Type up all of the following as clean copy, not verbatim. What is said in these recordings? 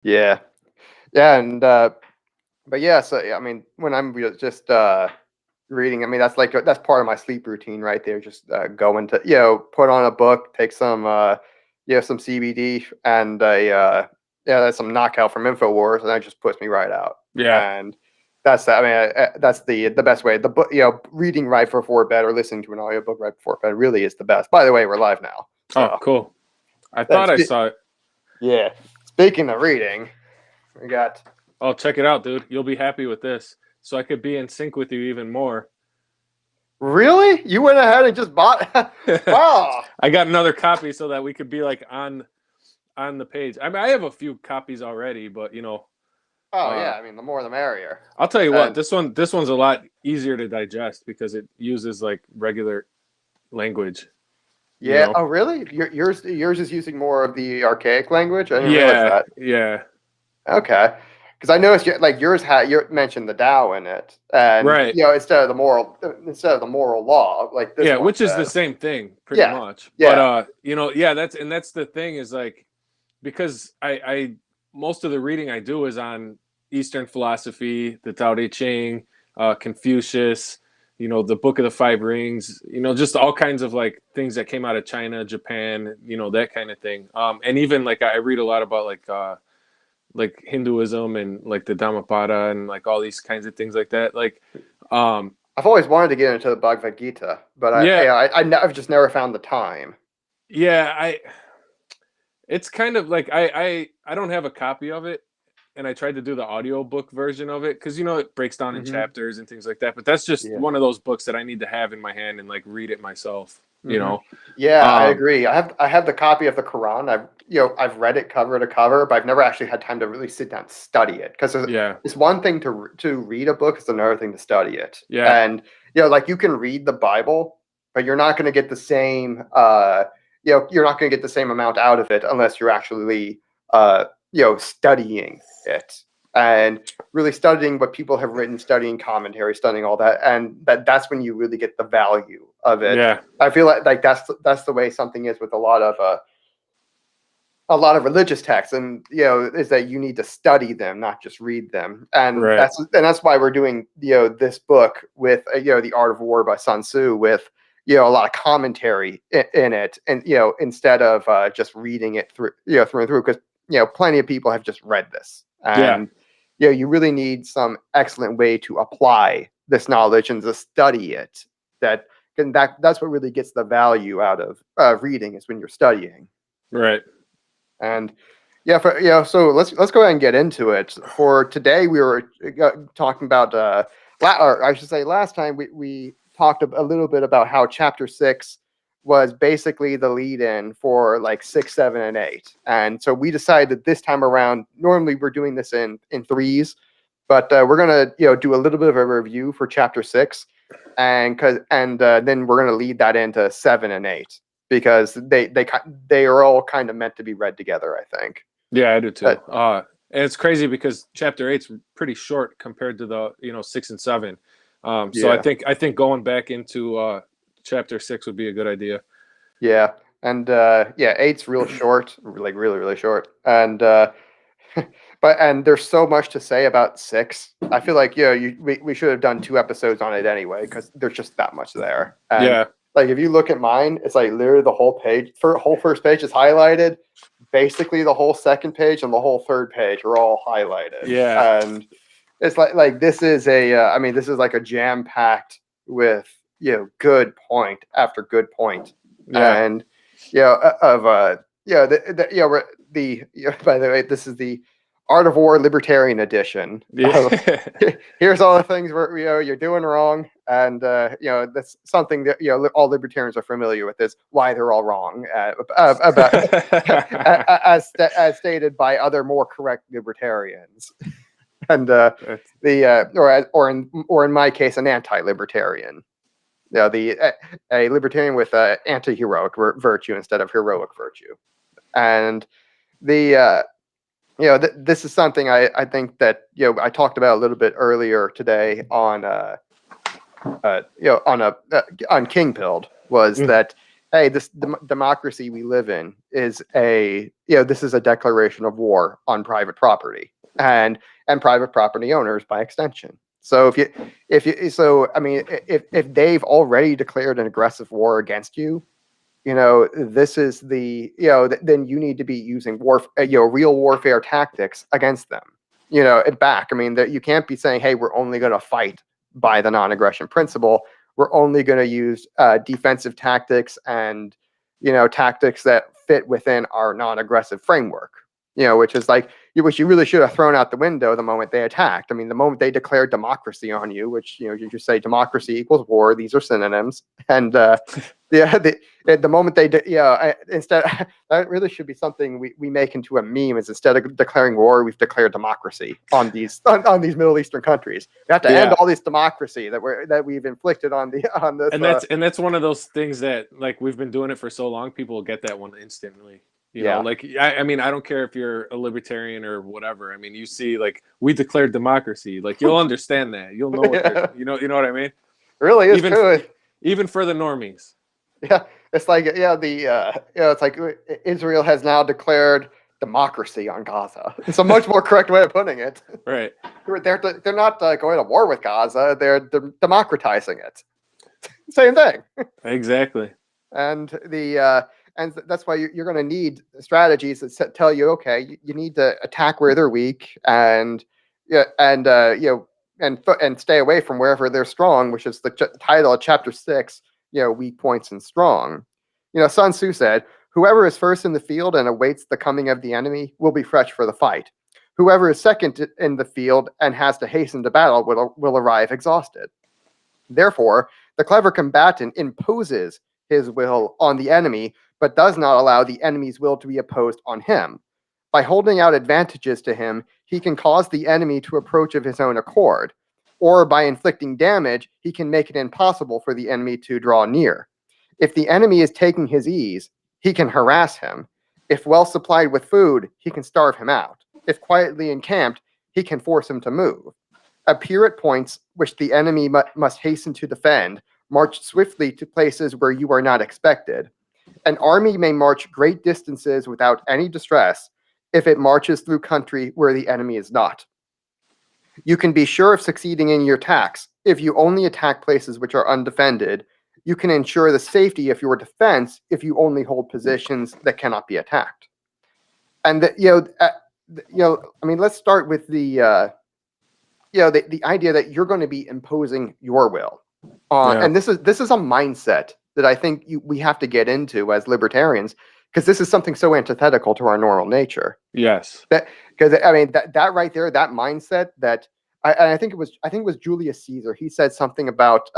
Yeah. Yeah. And, but yeah, so I mean, when I'm just reading, I mean, that's part of my sleep routine right there. Just going to, put on a book, take some, some CBD and that's some knockout from InfoWars, and that just puts me right out. Yeah. And that's that. I mean, that's the best way. The book, reading right before bed or listening to an audiobook right before bed really is the best. By the way, we're live now. Oh, So cool. I thought that's I saw it. yeah. Speaking of reading, we got. Oh, check it out, dude. You'll be happy with this. So I could be in sync with you even more. Really? You went ahead and just bought? Wow. I got another copy so that we could be like on the page. I mean, I have a few copies already, but Oh yeah. I mean, the more the merrier. I'll tell you what, And this one's a lot easier to digest because it uses like regular language. yeah. Oh really? Yours is using more of the archaic language. I didn't realize Yeah, that. yeah. Okay. Because I noticed like yours you mentioned the Tao in it, and Right. instead of the moral law, like this Yeah, one which is the says. same thing pretty Yeah. much. But Yeah. yeah, that's the thing is like because I most of the reading I do is on Eastern philosophy, the Tao Te Ching, Confucius, the Book of the Five Rings, just all kinds of like things that came out of China, Japan, that kind of thing. And even like I read a lot about like Hinduism and like the Dhammapada and like all these kinds of things like that. Like, I've always wanted to get into the Bhagavad-Gita, but yeah, I've just never found the time. yeah, it's kind of like I don't have a copy of it, and I tried to do the audiobook version of it because it breaks down in Hmm. chapters and things like that. But that's just Yeah. one of those books that I need to have in my hand and like read it myself. Hmm. Yeah, I Um, agree. I have the copy of the Quran. I've read it cover to cover, but I've never actually had time to really sit down and study it because yeah, it's one thing to read a book; it's another thing to study it. yeah, And like you can read the Bible, but you're not going to get the same. You're not going to get the same amount out of it unless you're actually studying it and really studying what people have written, studying commentary, studying all that, and that's when you really get the value of it. yeah, I feel like that's the way something is with a lot of religious texts, and is that you need to study them, not just read them, and right, that's why we're doing this book with the Art of War by Sun Tzu with a lot of commentary in it, and instead of just reading it through through and through, because plenty of people have just read this, yeah, and you really need some excellent way to apply this knowledge and to study it. That's what really gets the value out of reading is when you're studying. right, And so let's go ahead and get into it. For today, we were talking about, or I should say, last time we talked a little bit about how Chapter 6 was basically the lead-in for like 6, 7, and 8. And so we decided that this time around, normally we're doing this in threes, but we're gonna do a little bit of a review for Chapter 6, and then we're gonna lead that into 7 and 8 because they are all kind of meant to be read together, I think. yeah. I do too. But And it's crazy because chapter 8's pretty short compared to the 6 and 7. So yeah, I think going back into chapter 6 would be a good idea. yeah, and eight's real short, like really, really short, and and there's so much to say about 6. I feel like we should have done 2 episodes on it anyway because there's just that much there. And Yeah, like if you look at mine, it's like literally the whole page, whole first page is highlighted. Basically, the whole second page and the whole third page are all highlighted, yeah, and it's like this is I mean, this is like a jam packed with good point after good point, yeah, and of by the way, this is the Art of War Libertarian Edition. yeah, Here's all the things where you're doing wrong, and that's something that all libertarians are familiar with. Is why they're all wrong about as stated by other more correct libertarians, and or in my case, an anti-libertarian. A libertarian with anti-heroic virtue instead of heroic virtue, and the this is something I think that I talked about a little bit earlier today on on King Pilled was Mm, that hey, this democracy we live in is a this is a declaration of war on private property and private property owners by extension. So if they've already declared an aggressive war against you, this is then you need to be using real warfare tactics against them. Back. I mean, that you can't be saying, hey, we're only going to fight by the non-aggression principle. We're only going to use defensive tactics and tactics that fit within our non-aggressive framework. Which is which you really should have thrown out the window the moment they attacked. I mean, the moment they declared democracy on you, which you just say democracy equals war. These are synonyms, and the moment they instead that really should be something we make into a meme. Is instead of declaring war, we've declared democracy on these Middle Eastern countries. We have to end all this democracy that we've inflicted on this. And that's one of those things that we've been doing it for so long. People will get that one instantly. I mean, I don't care if you're a libertarian or whatever. I mean, you see, we declared democracy. You'll understand that. You'll know what you know what I mean? It really is true. Even for the normies. Yeah, it's it's like Israel has now declared democracy on Gaza. It's a much more correct way of putting it. Right. They're not going to war with Gaza. They're democratizing it. Same thing. Exactly. And and that's why you're going to need strategies that tell you, okay, you need to attack where they're weak and stay away from wherever they're strong, which is the title of chapter 6, weak points and strong. Sun Tzu said, whoever is first in the field and awaits the coming of the enemy will be fresh for the fight. Whoever is second in the field and has to hasten to battle will arrive exhausted. Therefore, the clever combatant imposes his will on the enemy, but does not allow the enemy's will to be opposed on him. By holding out advantages to him, he can cause the enemy to approach of his own accord, or by inflicting damage, he can make it impossible for the enemy to draw near. If the enemy is taking his ease, he can harass him. If well supplied with food, he can starve him out. If quietly encamped, he can force him to move. Appear at points which the enemy must hasten to defend. March swiftly to places where you are not expected. An army may march great distances without any distress if it marches through country where the enemy is not. You can be sure of succeeding in your attacks if you only attack places which are undefended. You can ensure the safety of your defense if you only hold positions that cannot be attacked. And I mean, let's start with the idea that you're going to be imposing your will. And this is a mindset that I think we have to get into as libertarians, because this is something so antithetical to our normal nature. Yes. Because I mean that right there, that mindset that I think it was Julius Caesar. He said something about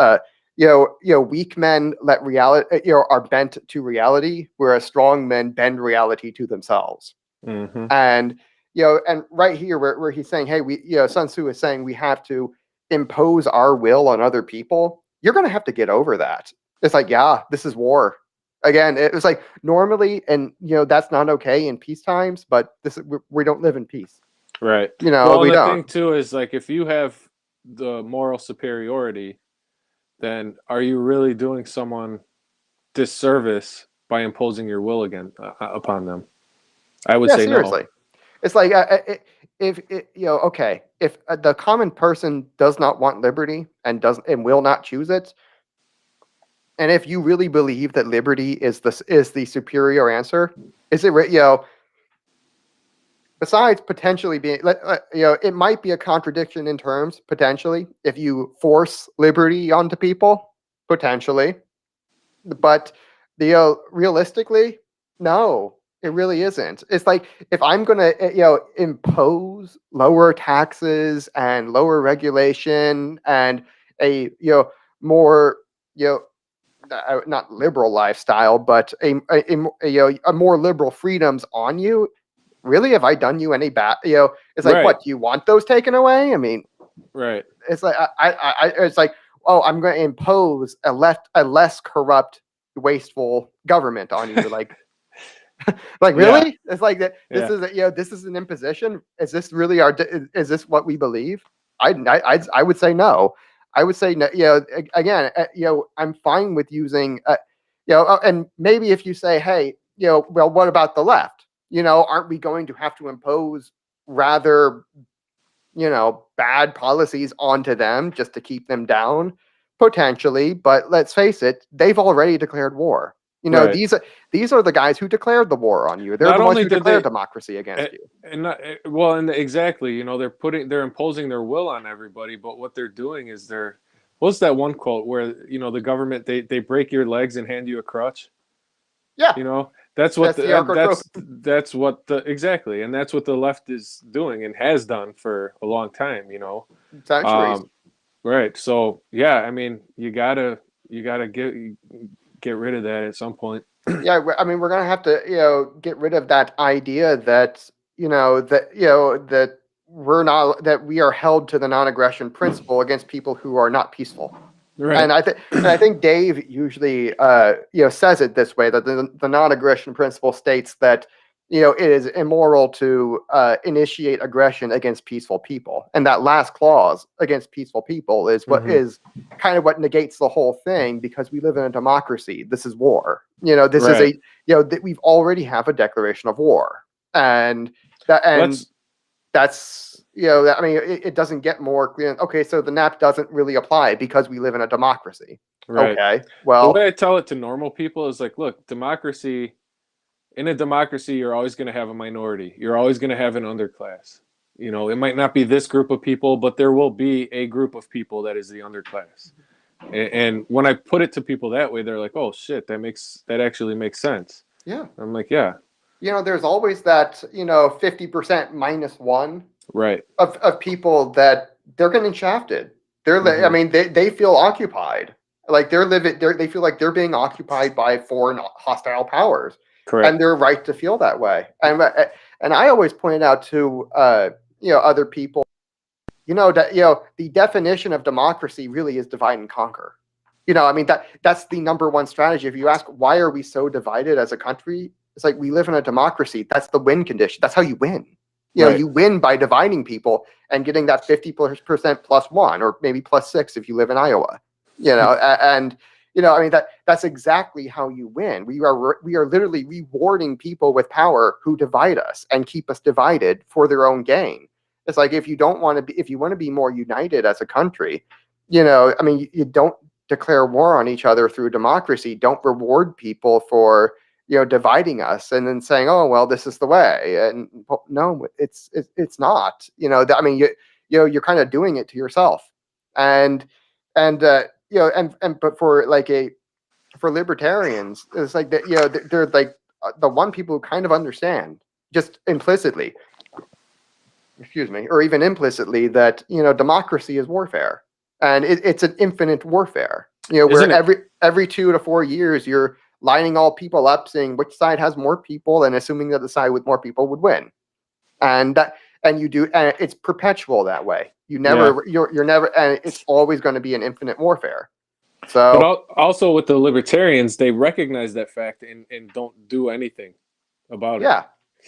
weak men let reality are bent to reality, whereas strong men bend reality to themselves. Mm-hmm. And and right here where he's saying, hey, Sun Tzu is saying we have to impose our will on other people. You're going to have to get over that. It's this is war. Again, it was normally, and that's not okay in peace times, but we don't live in peace. Right. We the don't. Thing too is if you have the moral superiority, then are you really doing someone disservice by imposing your will upon them? I would say seriously. No. It's if the common person does not want liberty and will not choose it, and if you really believe that liberty is the superior answer, is it besides potentially being it might be a contradiction in terms potentially if you force liberty onto people potentially, but realistically, no. It really isn't. It's if I'm going to, impose lower taxes and lower regulation and a, more, not liberal lifestyle, but a more liberal freedoms on you. Really, have I done you any bad? It's Right. What do you want those taken away? I mean, right. It's it's oh, I'm going to impose a less corrupt, wasteful government on you, really? It's that. This is this is an imposition. Is this really is this what we believe? I would say no. I would say no. Again, I'm fine with using, and maybe if you say, hey, well, what about the left? aren't we going to have to impose rather, bad policies onto them just to keep them down? Potentially, but let's face it, they've already declared war. Right. These are the guys who declared the war on you. They're Not the ones only who did declared they, democracy against you. and exactly, they're imposing their will on everybody, but what they're doing is what's that one quote where, the government, they break your legs and hand you a crutch? Yeah, That's what that's the archotroph. that's what exactly, and that's what the left is doing and has done for a long time, Centuries. Right. So yeah, I mean, you gotta get rid of that at some point. Yeah, I mean, we're gonna have to, get rid of that idea that that we are held to the non-aggression principle against people who are not peaceful. Right. And I think Dave usually says it this way, that the non-aggression principle states that it is immoral to initiate aggression against peaceful people, and that last clause against peaceful people is what is kind of what negates the whole thing, because we live in a democracy. This is war. This is that we've already have a declaration of war, and that's I mean, it doesn't get more clear. Okay, so the NAP doesn't really apply because we live in a democracy. Right. Okay, well, the way I tell it to normal people is like, look, in a democracy, you're always going to have a minority. You're always going to have an underclass. It might not be this group of people, but there will be a group of people that is the underclass. And when I put it to people that way, they're like, oh shit, that actually makes sense. Yeah. I'm like, yeah. There's always that, 50% minus one right of people that they're getting shafted. I mean, they feel occupied. Like they feel like they're being occupied by foreign hostile powers. Correct. And they're right to feel that way. And I always point out to other people, that the definition of democracy really is divide and conquer. I mean, that's the number one strategy. If you ask why are we so divided as a country, it's like we live in a democracy. That's the win condition. That's how you win. You win by dividing people and getting that 50% plus one, or maybe plus 6 if you live in Iowa. And I mean, that's exactly how you win. We are literally rewarding people with power who divide us and keep us divided for their own gain. It's like, if you want to be more united as a country, I mean, you don't declare war on each other through democracy. Don't reward people for dividing us and then saying, oh well, this is the way. And no, it's not. I mean, you're kind of doing it to yourself. And but for libertarians, it's like that. They're like the one people who kind of understand just implicitly, or even implicitly, that democracy is warfare, and it's an infinite warfare. Where every 2 to 4 years you're lining all people up, saying which side has more people, and assuming that the side with more people would win, and it's perpetual that way. You're never, and it's always going to be an infinite warfare. So, but also with the libertarians, they recognize that fact and don't do anything about it. Yeah,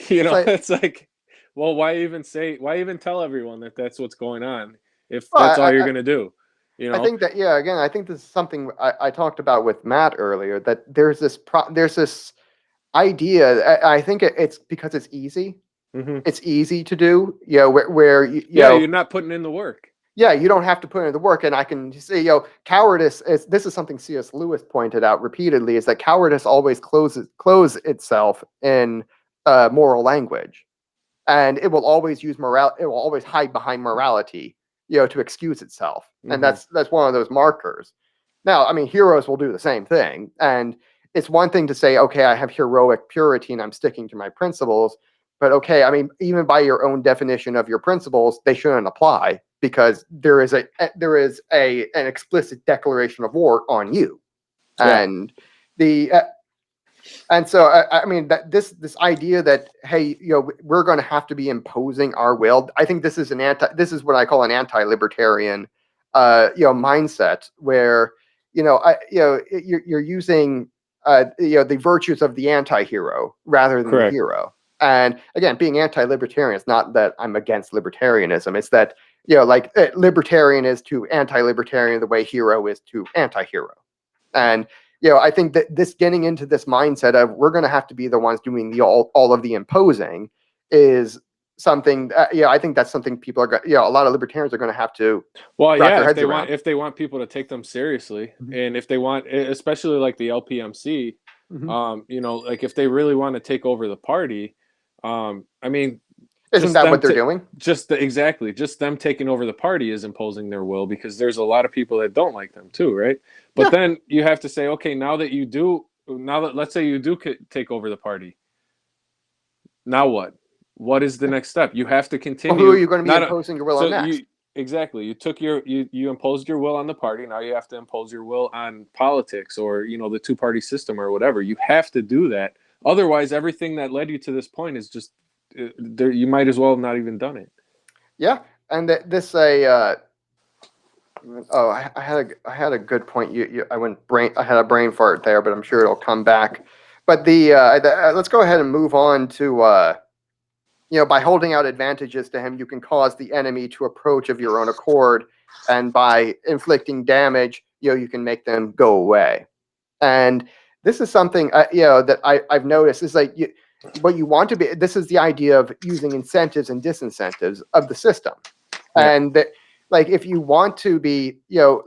it's like, well, why even tell everyone that that's what's going on if that's all you're going to do? I think that, again, I think this is something I talked about with Matt earlier, that there's this idea. I think it's because it's easy. Mm-hmm. It's easy to do, where you're not putting in the work. Yeah, you don't have to put in the work. And I can say, cowardice this is something C.S. Lewis pointed out repeatedly, is that cowardice always closes itself in moral language. And it will always use it will always hide behind morality, to excuse itself. Mm-hmm. And that's one of those markers. Now, I mean, heroes will do the same thing. And it's one thing to say, okay, I have heroic purity and I'm sticking to my principles. But okay, I mean, even by your own definition of your principles, they shouldn't apply, because there is an explicit declaration of war on you. Yeah. And so I mean, that this idea that, hey, we're going to have to be imposing our will. I think this is what I call an anti-libertarian mindset, where you're using the virtues of the anti-hero rather than Correct. the hero. And again, being anti-libertarian, it's not that I'm against libertarianism. It's that libertarian is to anti-libertarian the way hero is to anti-hero. And I think that this getting into this mindset of we're going to have to be the ones doing the all of the imposing is something. I think that's something people are. A lot of libertarians are going to have to. Well, wrap yeah, their heads around. if they want people to take them seriously, Mhm. and if they want, especially like the LPMC, Mhm. like if they really want to take over the party, I mean, Isn't that what they're doing? exactly, just them taking over the party is imposing their will, because there's a lot of people that don't like them too, right? But Yeah. then you have to say, okay, now that let's say you do take over the party, now what? What is the next step? You have to Well, continue. who are you going to be Not imposing your will so on next? exactly, you took you imposed your will on the party. Now you have to impose your will on politics, or the two-party system, or whatever. You have to do that. Otherwise, everything that led you to this point is just you might as well have not even done it. Yeah, and this oh, I had a good point. I had a brain fart there, but I'm sure it'll come back. But let's go ahead and move on to by holding out advantages to him, you can cause the enemy to approach of your own accord, and by inflicting damage, you can make them go away. And this is something that I've noticed is like what you want to be. This is the idea of using incentives and disincentives of the system, and that like if you want to be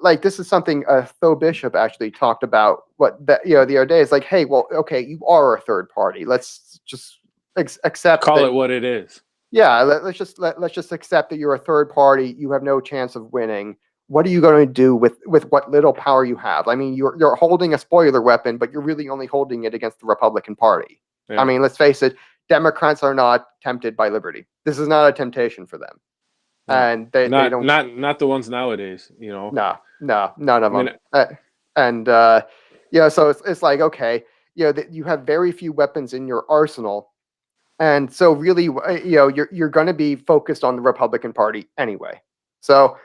like this is something Tho Bishop actually talked about the other day. It's like, hey, well, okay, you are a third party. Let's just accept Call that. it what it is. Yeah, let's just accept that you're a third party. You have no chance of winning. What are you going to do with what little power you have? I mean, you're holding a spoiler weapon, but you're really only holding it against the Republican Party. Yeah. I mean, let's face it, Democrats are not tempted by liberty. This is not a temptation for them. No. And they don't. Not the ones nowadays, No, none of them. I so it's like, okay, that you have very few weapons in your arsenal. And so really, you're going to be focused on the Republican Party anyway. So,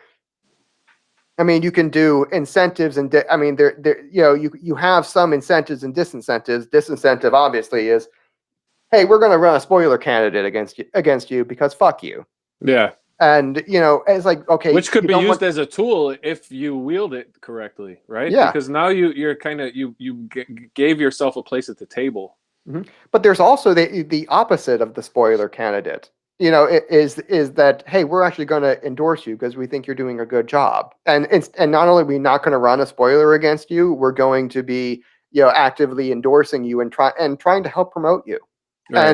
I mean, you can do incentives and I mean, you have some incentives and disincentives. Disincentive obviously is, hey, we're going to run a spoiler candidate against you because fuck you. Yeah. And it's like, okay, which could be used as a tool if you wield it correctly, right? Yeah. Because now you're kind of you gave yourself a place at the table. Mm-hmm. But there's also the opposite of the spoiler candidate. Is that, hey, we're actually going to endorse you because we think you're doing a good job, and not only are we not going to run a spoiler against you, we're going to be actively endorsing you and trying to help promote you, Right.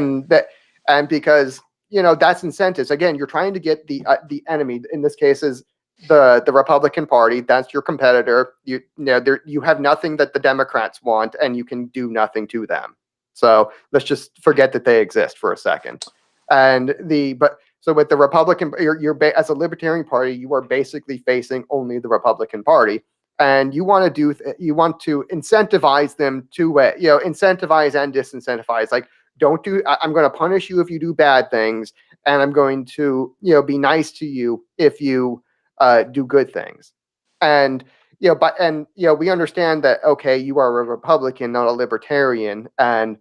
and because that's incentives. Again, you're trying to get the enemy. In this case, is the Republican Party. That's your competitor. You have nothing that the Democrats want, and you can do nothing to them. So let's just forget that they exist for a second. And so with the Republican, as a Libertarian Party, you are basically facing only the Republican Party, and you want to incentivize them to incentivize and disincentivize. Like, I'm going to punish you if you do bad things, and I'm going to be nice to you if you do good things. And we understand that, okay, you are a Republican, not a Libertarian, and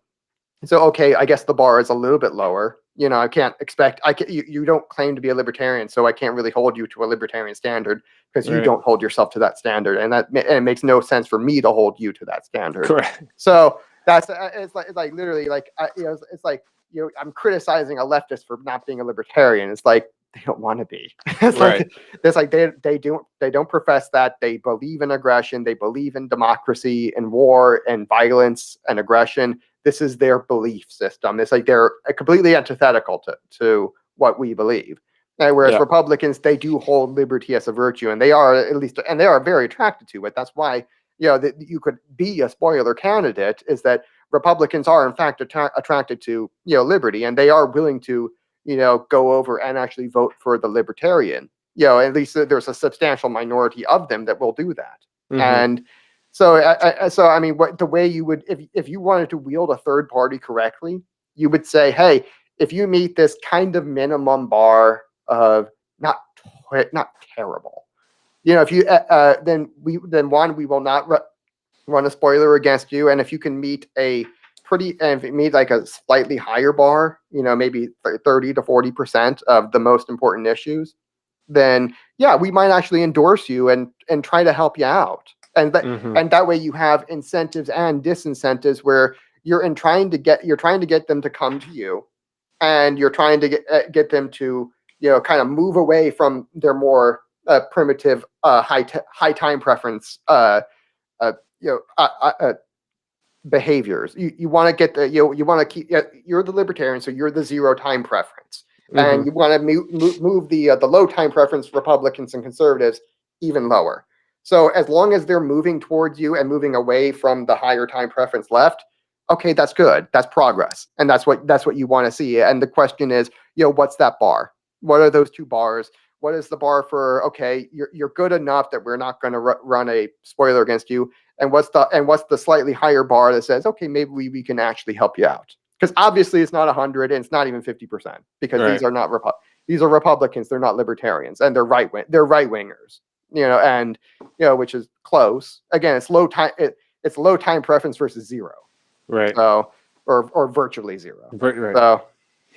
so, okay, I guess the bar is a little bit lower. I can't expect you don't claim to be a libertarian, so I can't really hold you to a libertarian standard because you don't hold yourself to that standard, and it makes no sense for me to hold you to that standard. Correct. So that's it's like literally like it's like I'm criticizing a leftist for not being a libertarian. It's like they don't want to be. It's right. like they don't profess that. They believe in aggression. They believe in democracy and war and violence and aggression. This is their belief system. It's like they're completely antithetical to what we believe. And whereas Republicans, they do hold liberty as a virtue, and they are very attracted to it. That's why that you could be a spoiler candidate. Is that Republicans are in fact attracted to liberty, and they are willing to go over and actually vote for the Libertarian. At least there's a substantial minority of them that will do that. Mm-hmm. And so I mean, the way you would, if you wanted to wield a third party correctly, you would say, hey, if you meet this kind of minimum bar of not terrible, if you then we will not run a spoiler against you, and if you can meet if you meet like a slightly higher bar, maybe 30 to 40% of the most important issues, then yeah, we might actually endorse you and try to help you out. and that Mhm. and that way you have incentives and disincentives where you're trying to get them to come to you, and you're trying to get them to kind of move away from their more primitive high time preference uh, you know behaviors. You want to get you want to keep you're the libertarian, so you're the zero time preference, and you want to move the low time preference Republicans and conservatives even lower. So as long as they're moving towards you and moving away from the higher time preference left, okay, that's good. That's progress, and that's what you want to see. And the question is, what's that bar? What are those two bars? What is the bar for, okay, you're good enough that we're not going to run a spoiler against you? And what's the slightly higher bar that says, okay, maybe we can actually help you out? Because obviously it's not 100 and it's not even 50%, because Right. these are not these are Republicans. They're not libertarians, and they're right wingers. And which is close. Again, it's low time preference versus zero. Right. So or virtually zero. Right. So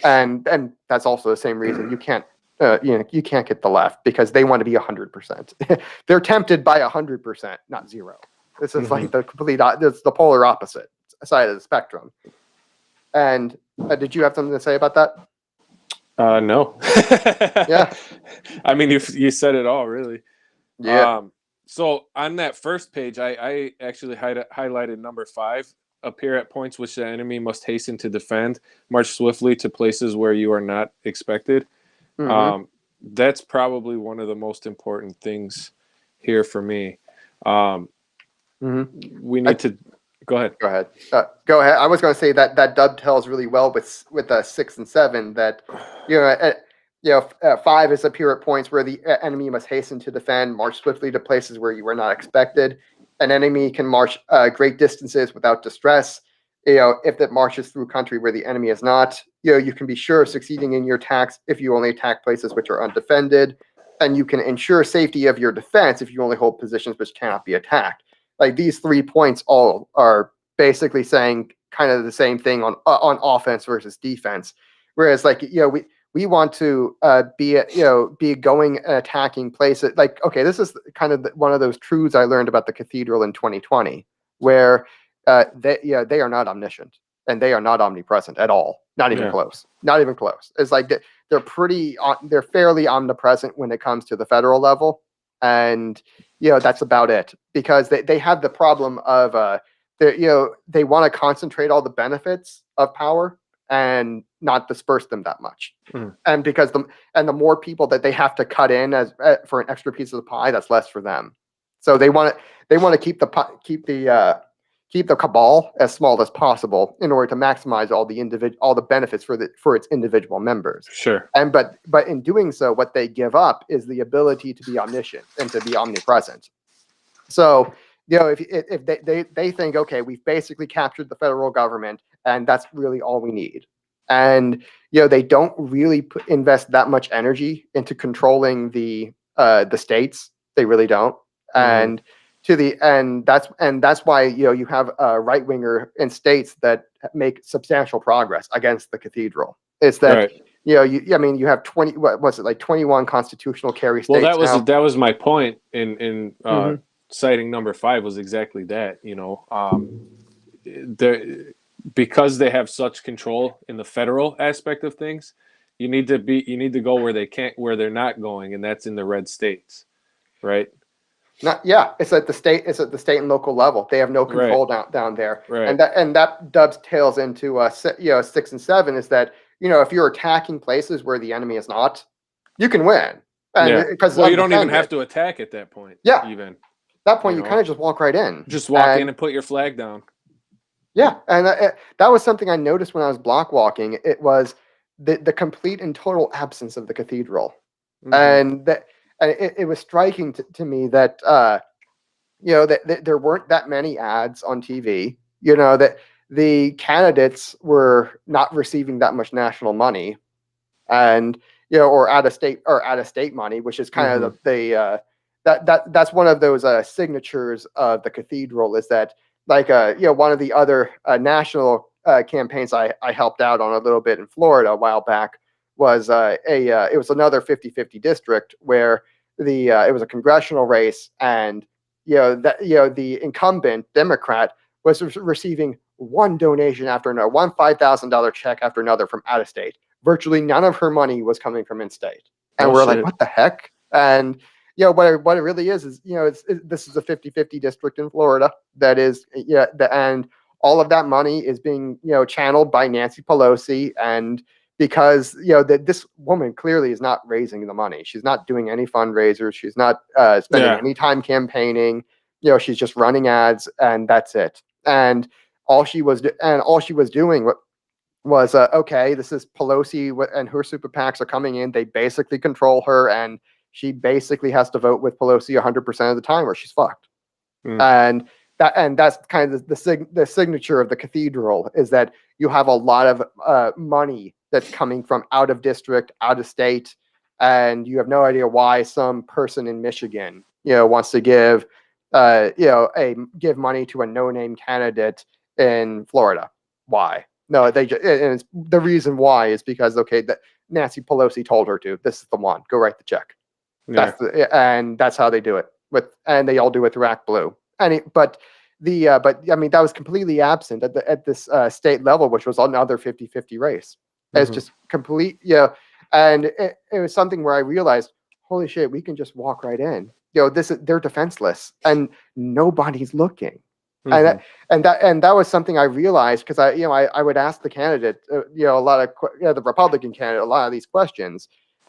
and that's also the same reason you can't get the left, because they want to be 100%. They're tempted by 100%, not zero. This is like the it's the polar opposite side of the spectrum. And did you have something to say about that? No. Yeah. I mean, you said it all, really. Yeah. So on that first page, I actually highlighted number 5. Appear at points which the enemy must hasten to defend. March swiftly to places where you are not expected. Mm-hmm. That's probably one of the most important things here for me. We need to go ahead. Go ahead. Go ahead. I was going to say that dovetails really well with 6 and 7. That 5 is appear at points where the enemy must hasten to defend, march swiftly to places where you were not expected. An enemy can march great distances without distress. If it marches through country where the enemy is not, you can be sure of succeeding in your attacks if you only attack places which are undefended, and you can ensure safety of your defense if you only hold positions which cannot be attacked. Like, these 3 points all are basically saying kind of the same thing on offense versus defense. Whereas, like, we want to be going and attacking places. Like, okay, this is kind of one of those truths I learned about the cathedral in 2020, where they are not omniscient, and they are not omnipresent at all. Not even close. Not even close. It's like they're fairly omnipresent when it comes to the federal level, and that's about it, because they have the problem of they want to concentrate all the benefits of power and not disperse them that much. And because the more people that they have to cut in as for an extra piece of the pie, that's less for them. So they want to keep the cabal as small as possible in order to maximize all the benefits for its individual members. Sure. And but in doing so, what they give up is the ability to be omniscient and to be omnipresent. So if they think, okay, we've basically captured the federal government, and that's really all we need, and they don't really invest that much energy into controlling the states. They really don't. And that's why you have a right winger in states that make substantial progress against the cathedral. It's that you have 20, what was it, like 21 constitutional carry states. Well, that was my point in citing number 5, was exactly that. Because they have such control in the federal aspect of things, you need to go where they're not going, and that's in the red states, right? It's at the state and local level. They have no control down there, right. and that dovetails into 6 and 7, is that if you're attacking places where the enemy is not, you can win. Because you don't even have to attack at that point. Even at that point, you kind of just walk right in. Just walk in and put your flag down. Yeah, and that was something I noticed when I was block walking. It was the complete and total absence of the cathedral, and that. And it was striking to me that that there weren't that many ads on TV. That the candidates were not receiving that much national money, and or out of state money, which is kind of that's one of those signatures of the cathedral, is that, like one of the other national campaigns I helped out on a little bit in Florida a while back was it was another 50-50 district where it was a congressional race, and the incumbent Democrat was receiving one donation after another, one $5,000 check after another from out of state. Virtually none of her money was coming from in state, and we're like, what the heck? And what it really is this is a 50-50 district in Florida that is and all of that money is being channeled by Nancy Pelosi, and because that this woman clearly is not raising the money. She's not doing any fundraisers. She's not spending any time campaigning. She's just running ads, and that's it. And all she was doing was okay, this is Pelosi and her super PACs are coming in. They basically control her, and she basically has to vote with Pelosi 100% of the time, or she's fucked. And that's kind of the signature of the cathedral, is that you have a lot of money that's coming from out of district, out of state, and you have no idea why some person in Michigan wants to give give money to a no-name candidate in Florida. Why? No, and the reason why is because that Nancy Pelosi told her to. This is the one. Go write the check. Yeah. And that's how they do it and they all do it through Act Blue. But I mean, that was completely absent at this state level, which was another 50-50 race. It's just complete, and it was something where I realized, holy shit, we can just walk right in. They're defenseless and nobody's looking. And that was something I realized, because I would ask the candidate, a lot of the Republican candidate, a lot of these questions,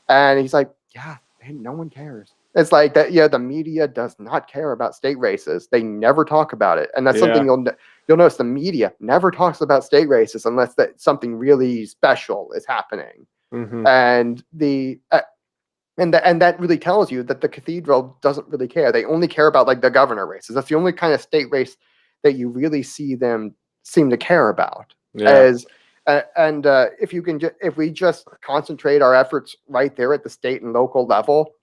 and he's like, yeah, man, no one cares. It's like that. The media does not care about state races. They never talk about it, and that's something you'll notice. The media never talks about state races unless that something really special is happening, and that really tells you that the cathedral doesn't really care. They only care about like the governor races. That's the only kind of state race that you really see them seem to care about. If we just concentrate our efforts right there at the state and local level,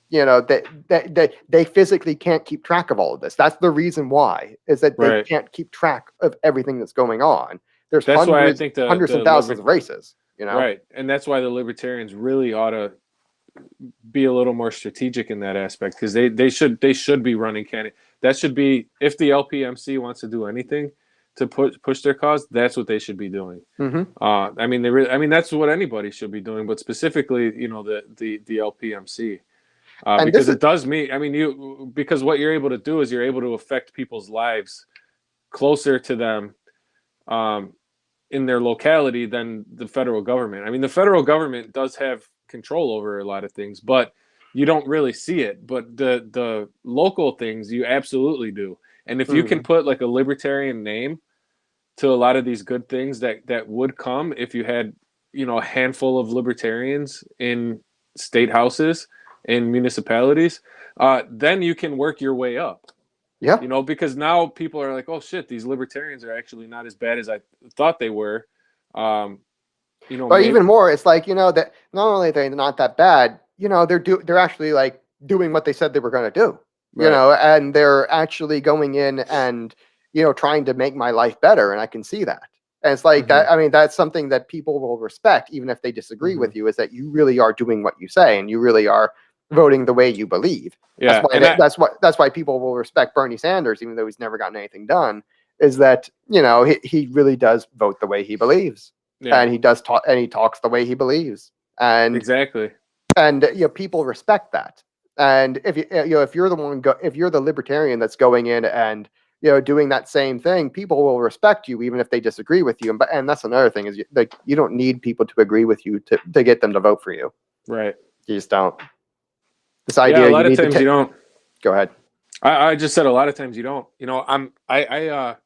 they physically can't keep track of all of this. That's the reason why, is that they can't keep track of everything that's going on. There's hundreds and thousands of races, Right. And that's why the libertarians really ought to be a little more strategic in that aspect, because they should be running candidates. That should be, if the LPMC wants to do anything to push their cause, that's what they should be doing. I mean, that's what anybody should be doing, but specifically, the LPMC. Because it does mean, because what you're able to do is you're able to affect people's lives closer to them in their locality than the federal government. I mean, the federal government does have control over a lot of things, but you don't really see it. But the local things, you absolutely do. And if you can put like a libertarian name to a lot of these good things that would come if you had, a handful of libertarians in state houses, in municipalities, then you can work your way up. Yeah. Because now people are like, oh shit, these libertarians are actually not as bad as I thought they were. But even more, it's like, that not only are they not that bad, they're actually like doing what they said they were going to do, and they're actually going in and, trying to make my life better. And I can see that. And it's like that. I mean, that's something that people will respect, even if they disagree with you, is that you really are doing what you say and you really are voting the way you believe. Yeah. That's why people will respect Bernie Sanders, even though he's never gotten anything done, is that, he really does vote the way he believes. Yeah. And he does talk, and he talks the way he believes. And exactly. And people respect that. And if you're the libertarian that's going in and doing that same thing, people will respect you even if they disagree with you. And that's another thing, is you don't need people to agree with you to get them to vote for you. Right. You just don't. This idea, a lot of times you don't. Go ahead. I just said a lot of times you don't. I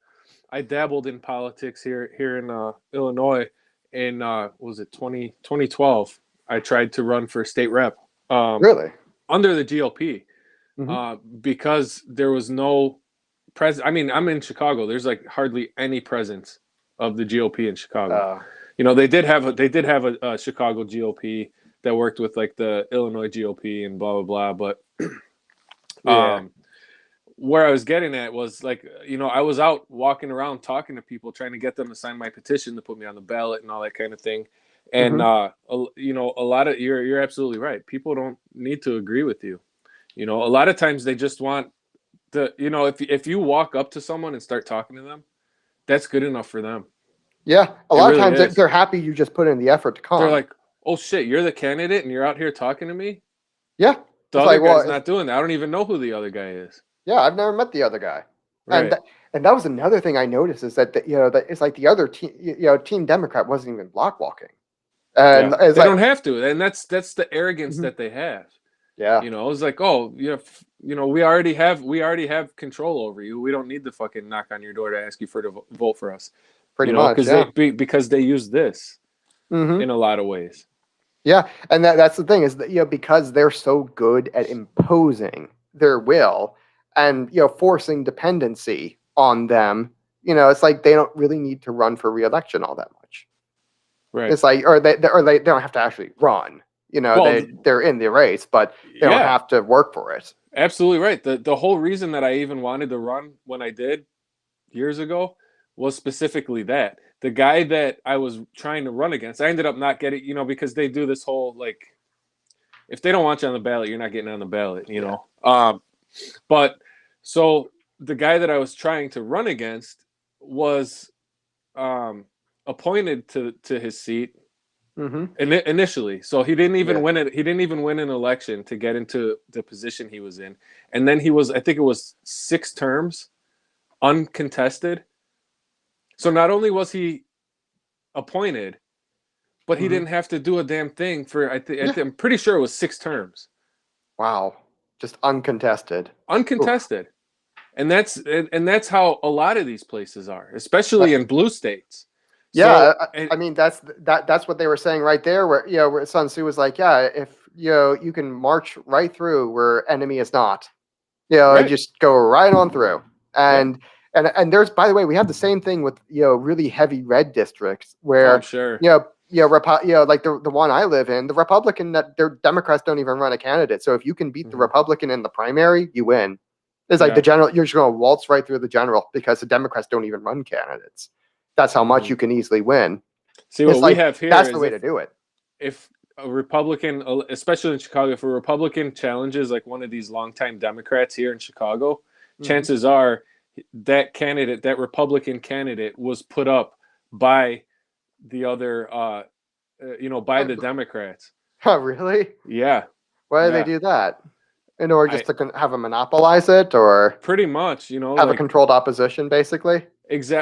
dabbled in politics here in Illinois in was it 2012. I tried to run for state rep. Really? Under the GOP, because there was no presence. I mean, I'm in Chicago. There's like hardly any presence of the GOP in Chicago. They did have a Chicago GOP that worked with like the Illinois GOP and blah blah blah. But where I was getting at was like, I was out walking around talking to people, trying to get them to sign my petition to put me on the ballot and all that kind of thing. And a lot of you're absolutely right. People don't need to agree with you. A lot of times they just want if you walk up to someone and start talking to them, that's good enough for them. Yeah, a It lot of really times is. they're happy you just put in the effort to They're come. like, oh shit, you're the candidate and you're out here talking to me? Yeah, The it's other like, guy's well, not doing that. I don't even know who the other guy is. yeah, I've never met the other guy, and Right. that was another thing I noticed is that that it's like the other team, Team Democrat wasn't even block walking, and Yeah. it's They like, don't have to. And that's the arrogance Mhm. that they have. Yeah, It's like, oh, we already have control over you. We don't need to fucking knock on your door to ask you to vote for us. pretty much, yeah. Because they use this Hmm. in a lot of ways. Yeah, and that's the thing is that because they're so good at imposing their will and forcing dependency on them, it's like they don't really need to run for re-election all that much. Right. It's like, or they don't have to actually run. Well, They're in the race, but they don't yeah, have to work for it. absolutely right. The whole reason that I even wanted to run when I did years ago was specifically that. The guy that I was trying to run against, I ended up not getting, because they do this whole like, if they don't want you on the ballot, you're not getting on the ballot, But so the guy that I was trying to run against was appointed to his seat Hmm. initially. So he didn't even Yeah. win it. He didn't even win an election to get into the position he was in. And then he was, I think it was 6 terms uncontested. So not only was he appointed, but he Hmm. didn't have to do a damn thing for Yeah. I'm pretty sure it was 6 terms. Wow. Just uncontested. Oof. Uncontested. And that's how a lot of these places are, especially in blue states. Yeah, So and I mean that's what they were saying right there, where where Sun Tzu was like, yeah, if you can march right through where enemy is not, and right. just go right on through, Yeah. and there's, by the way, we have the same thing with really heavy red districts Oh, I'm where sure. like the one I live in, the Republican that their Democrats don't even run a candidate, so if you can beat the Mhm. Republican in the primary, you win. It's like the Yeah. general, you're just going to waltz right through the general because the Democrats don't even run candidates. That's how much Mhm. you can easily win. See, what It's we like have here that's the is way to do it. if a Republican, especially in Chicago, if a Republican challenges like one of these longtime Democrats here in Chicago, Hmm. chances are that candidate, that Republican candidate, was put up by the other, by the Democrats. Oh, really? Yeah, Why do they yeah. do that? In order just I to have a monopolize it, or pretty much, have a like controlled opposition, basically?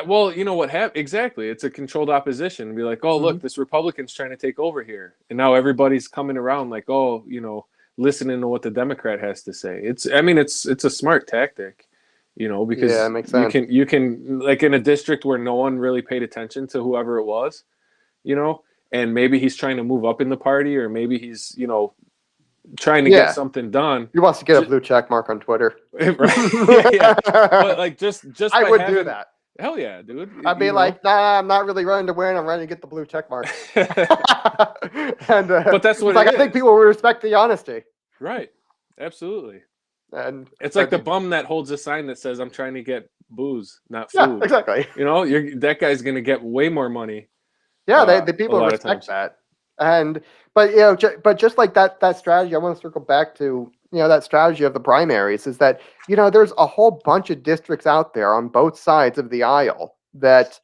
Well, you know what happened exactly. It's a controlled opposition. Be like, oh, Hmm. look, this Republican's trying to take over here, and now everybody's coming around like, oh, listening to what the Democrat has to say. It's a smart tactic, Yeah, it because makes you sense. can like in a district where no one really paid attention to whoever it was, you know, and maybe he's trying to move up in the party, or maybe he's trying to get Yeah, something done. he wants to get a Just, blue check mark on Twitter. right? Yeah, yeah. But like just I by would do having that. hell yeah, dude. I'd be like, nah, I'm not really running to win. I'm running to get the blue check mark. And But that's it's what it like, I think is. people will respect the honesty. Right. Absolutely. And It's like but the bum that holds a sign that says I'm trying to get booze, not yeah, food. exactly. That guy's going to get way more money Yeah, the a people lot of respect times. that. And but but just like that strategy, I want to circle back to that strategy of the primaries is that there's a whole bunch of districts out there on both sides of the aisle that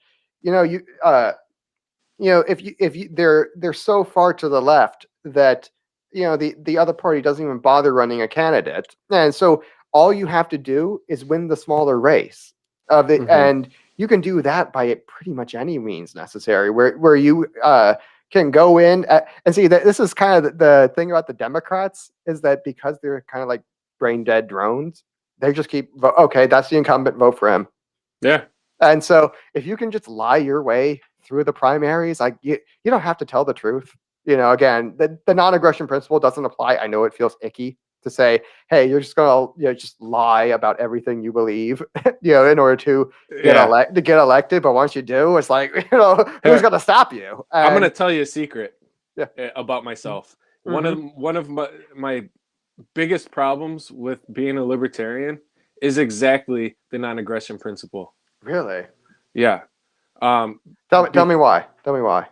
if you they're so far to the left that the other party doesn't even bother running a candidate, and so all you have to do is win the smaller race of it, Hmm. and you can do that by pretty much any means necessary where you can go in and see that this is kind of the thing about the Democrats is that because they're kind of like brain dead drones, they just keep okay, that's the incumbent, vote for him. Yeah. And so if you can just lie your way through the primaries, like you don't have to tell the truth. Again, the non-aggression principle doesn't apply. I know it feels icky to say, hey, you're just gonna just lie about everything you believe, in order to Yeah. get elected. But once you do, it's like, who's Here, gonna stop you? I'm going to And tell you a secret yeah. about myself. Hmm. One of my biggest problems with being a libertarian is exactly the non-aggression principle. Really? Yeah. Um, Tell me why. Tell me why.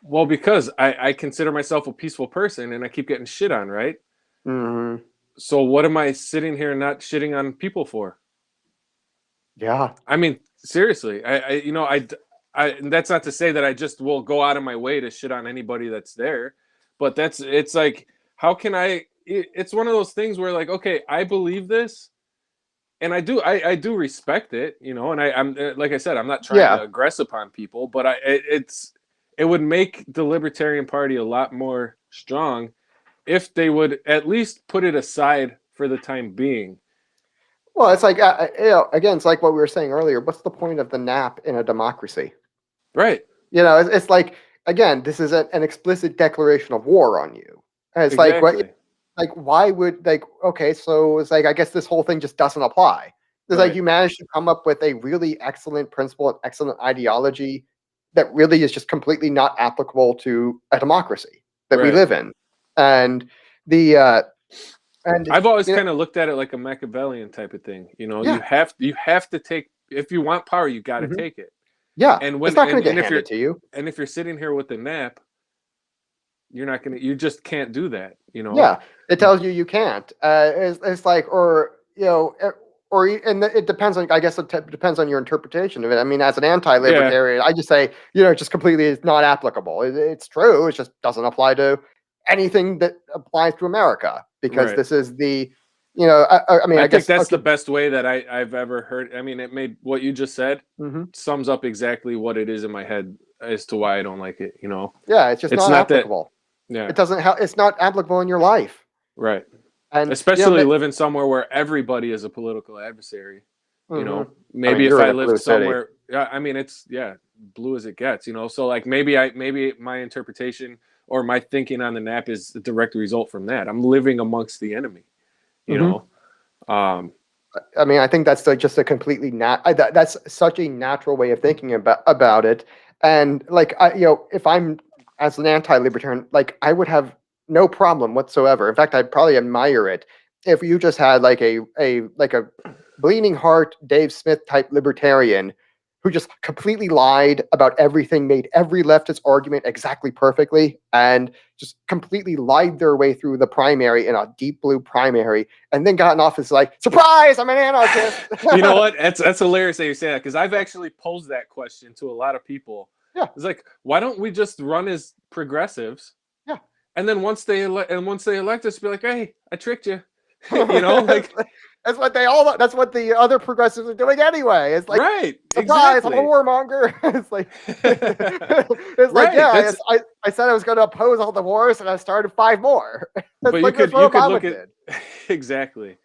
Well, because I consider myself a peaceful person and I keep getting shit on, right? Hmm. So what am I sitting here not shitting on people for? Yeah. I mean, seriously, and that's not to say that I just will go out of my way to shit on anybody that's there, but it's like, how can it's one of those things where like, okay, I believe this, and I do respect it, and I'm like I said, I'm not trying to Yeah. aggress upon people, but it would make the Libertarian Party a lot more strong if they would at least put it aside for the time being. Well, it's like, again, it's like what we were saying earlier. What's the point of the nap in a democracy? Right. It's like, again, this is an explicit declaration of war on you. And it's like, what, Exactly. like, why would, like, okay, so it's like, I guess this whole thing just doesn't apply. It's like Right. you managed to come up with a really excellent principle and excellent ideology that really is just completely not applicable to a democracy that we Right. live in. And I've always kind of looked at it like a Machiavellian type of thing. yeah. You have to take, if you want power, you got to take it. Yeah. And it's not going to get handed to you. And if you're sitting here with the nap, you just can't do that. Yeah, it tells you can't. It's like, or and it depends on. I guess it depends on your interpretation of it. I mean, as an anti-libertarian, I just say, just completely is not applicable. It's true. It just doesn't apply to anything that applies to America because this is the, I mean, I think guess that's the best way that I've ever heard. I mean, it made what you just said sums up exactly what it is in my head as to why I don't like it. Yeah, it's just not applicable. Yeah, it doesn't help. It's not applicable in your life. Right. And especially living somewhere where everybody is a political adversary. Maybe if I lived somewhere, I mean, it's blue as it gets. So like maybe my interpretation or my thinking on the nap is a direct result from that. I'm living amongst the enemy. I mean, I think that's just a completely that's such a natural way of thinking about it. And like if I'm as an anti-libertarian, like I would have no problem whatsoever. In fact, I'd probably admire it if you just had like a bleeding heart Dave Smith type libertarian who just completely lied about everything, made every leftist argument exactly perfectly, and just completely lied their way through the primary in a deep blue primary, and then got in office like, surprise, I'm an anarchist. You know what? That's hilarious that you say that, because I've actually posed that question to a lot of people. Yeah. It's like, why don't we just run as progressives? Yeah. And then once they elect us, be like, hey, I tricked you. Like that's what that's what the other progressives are doing anyway. It's like, right, surprise, exactly. I'm a warmonger. It's like like, yeah, I said I was going to oppose all the wars, and I started 5 more. But like you could look at exactly.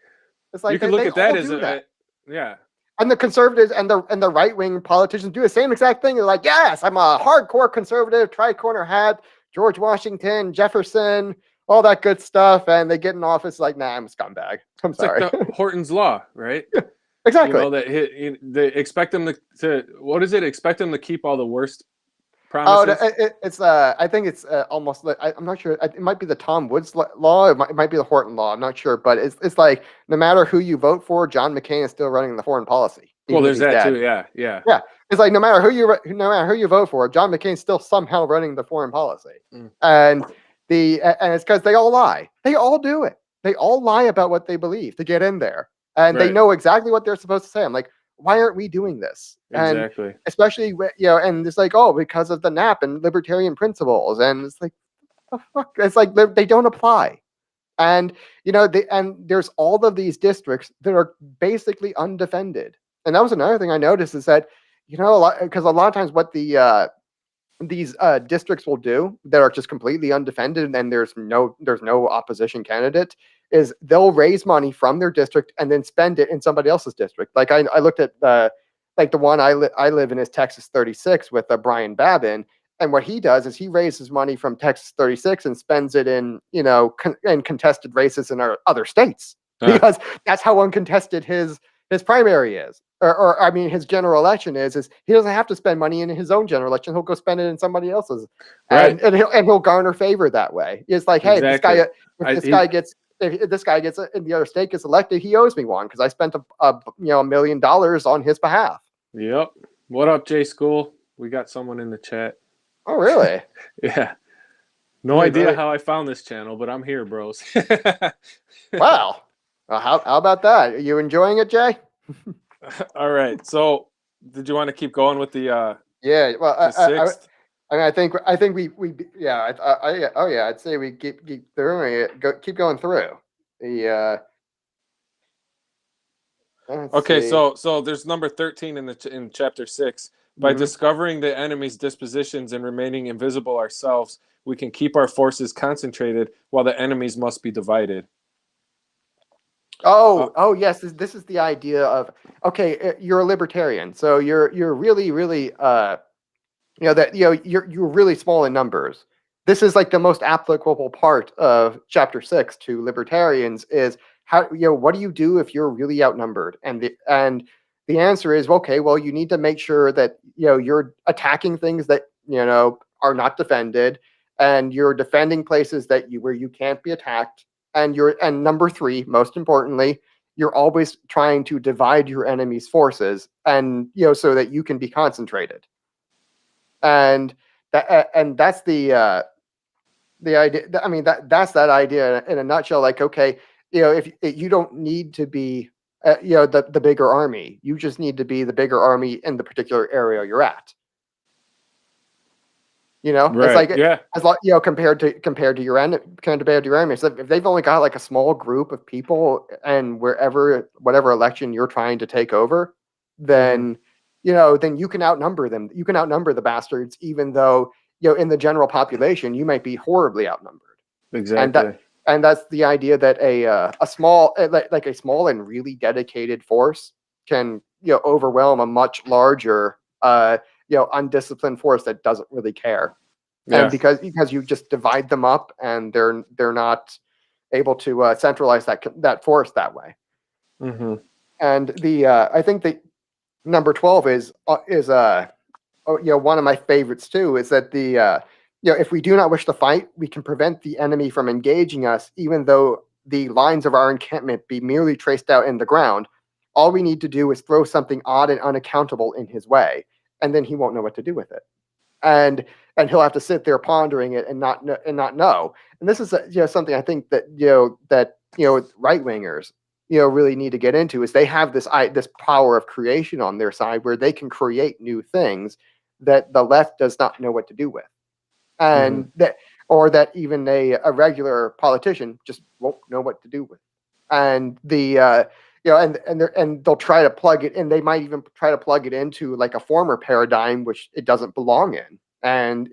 It's like you could look at that as yeah. And the conservatives and the right-wing politicians do the same exact thing. They're like, yes, I'm a hardcore conservative, tri-corner hat, George Washington, Jefferson, all that good stuff. And they get in office like, nah, I'm a scumbag. I'm sorry. Like the Horton's Law, right? Yeah, exactly. They expect them to what is it? Expect them to keep all the worst promises. Oh, it's I think it's almost like, I'm not sure. It might be the Tom Woods law. It might be the Horton law. I'm not sure, but it's like, no matter who you vote for, John McCain is still running the foreign policy. Well, there's that too. Yeah. It's like no matter who you vote for, John McCain's still somehow running the foreign policy, and it's because they all lie. They all do it. They all lie about what they believe to get in there, and they know exactly what they're supposed to say. I'm like, why aren't we doing this? Exactly. And especially, and it's like, oh, because of the NAP and libertarian principles, and it's like, the fuck? It's like they don't apply. And and there's all of these districts that are basically undefended. And that was another thing I noticed, is that because a lot of times what these districts will do that are just completely undefended and there's no opposition candidate is they'll raise money from their district and then spend it in somebody else's district. Like I looked at the one I live in is Texas 36 with Brian Babin, and what he does is he raises money from Texas 36 and spends it in in contested races in our other states, because that's how uncontested his primary is. Or I mean, his general election is he doesn't have to spend money in his own general election. He'll go spend it in somebody else's, and he'll garner favor that way. It's like, hey, exactly. if this guy gets in the other state gets elected, he owes me one because I spent $1 million on his behalf. Yep. What up, J School? We got someone in the chat. Oh, really? Yeah. No idea how I found this channel, but I'm here, bros. Wow. Well, how about that? Are you enjoying it, Jay? All right. So, did you want to keep going with the sixth? I mean, I think yeah, oh yeah, I'd say we keep through it, keep going through the. Let's Okay, see. so there's number 13 in chapter 6. By Mhm. discovering the enemy's dispositions and remaining invisible ourselves, we can keep our forces concentrated while the enemies must be divided. Oh yes, this is the idea of, okay, you're a libertarian, so you're really that you're really small in numbers. This is like the most applicable part of chapter 6 to libertarians is how, what do you do if you're really outnumbered? And the answer is, okay, well, you need to make sure that you're attacking things that are not defended, and you're defending places where you can't be attacked. And number 3, most importantly, you're always trying to divide your enemy's forces, and so that you can be concentrated. And that's the idea. I mean, that's that idea in a nutshell. Like, okay, if you don't need to be the bigger army, you just need to be the bigger army in the particular area you're at. It's Right. like, Yeah. as compared to your enemy. So if they've only got like a small group of people, and whatever election you're trying to take over, then then you can outnumber them. You can outnumber the bastards, even though in the general population you might be horribly outnumbered. And Exactly. that's the idea that a small like a small and really dedicated force can overwhelm a much larger undisciplined force that doesn't really care. Yeah. And because you just divide them up, and they're not able to centralize that force that way. Mm-hmm. And I think that number 12 is one of my favorites too. Is that if we do not wish to fight, we can prevent the enemy from engaging us, even though the lines of our encampment be merely traced out in the ground. All we need to do is throw something odd and unaccountable in his way, and then he won't know what to do with it. And he'll have to sit there pondering it and not know. And this is something I think that right wingers really need to get into, is they have this power of creation on their side, where they can create new things that the left does not know what to do with, and that even a regular politician just won't know what to do with. And and they'll try to plug it in. They might even try to plug it into like a former paradigm, which it doesn't belong in, and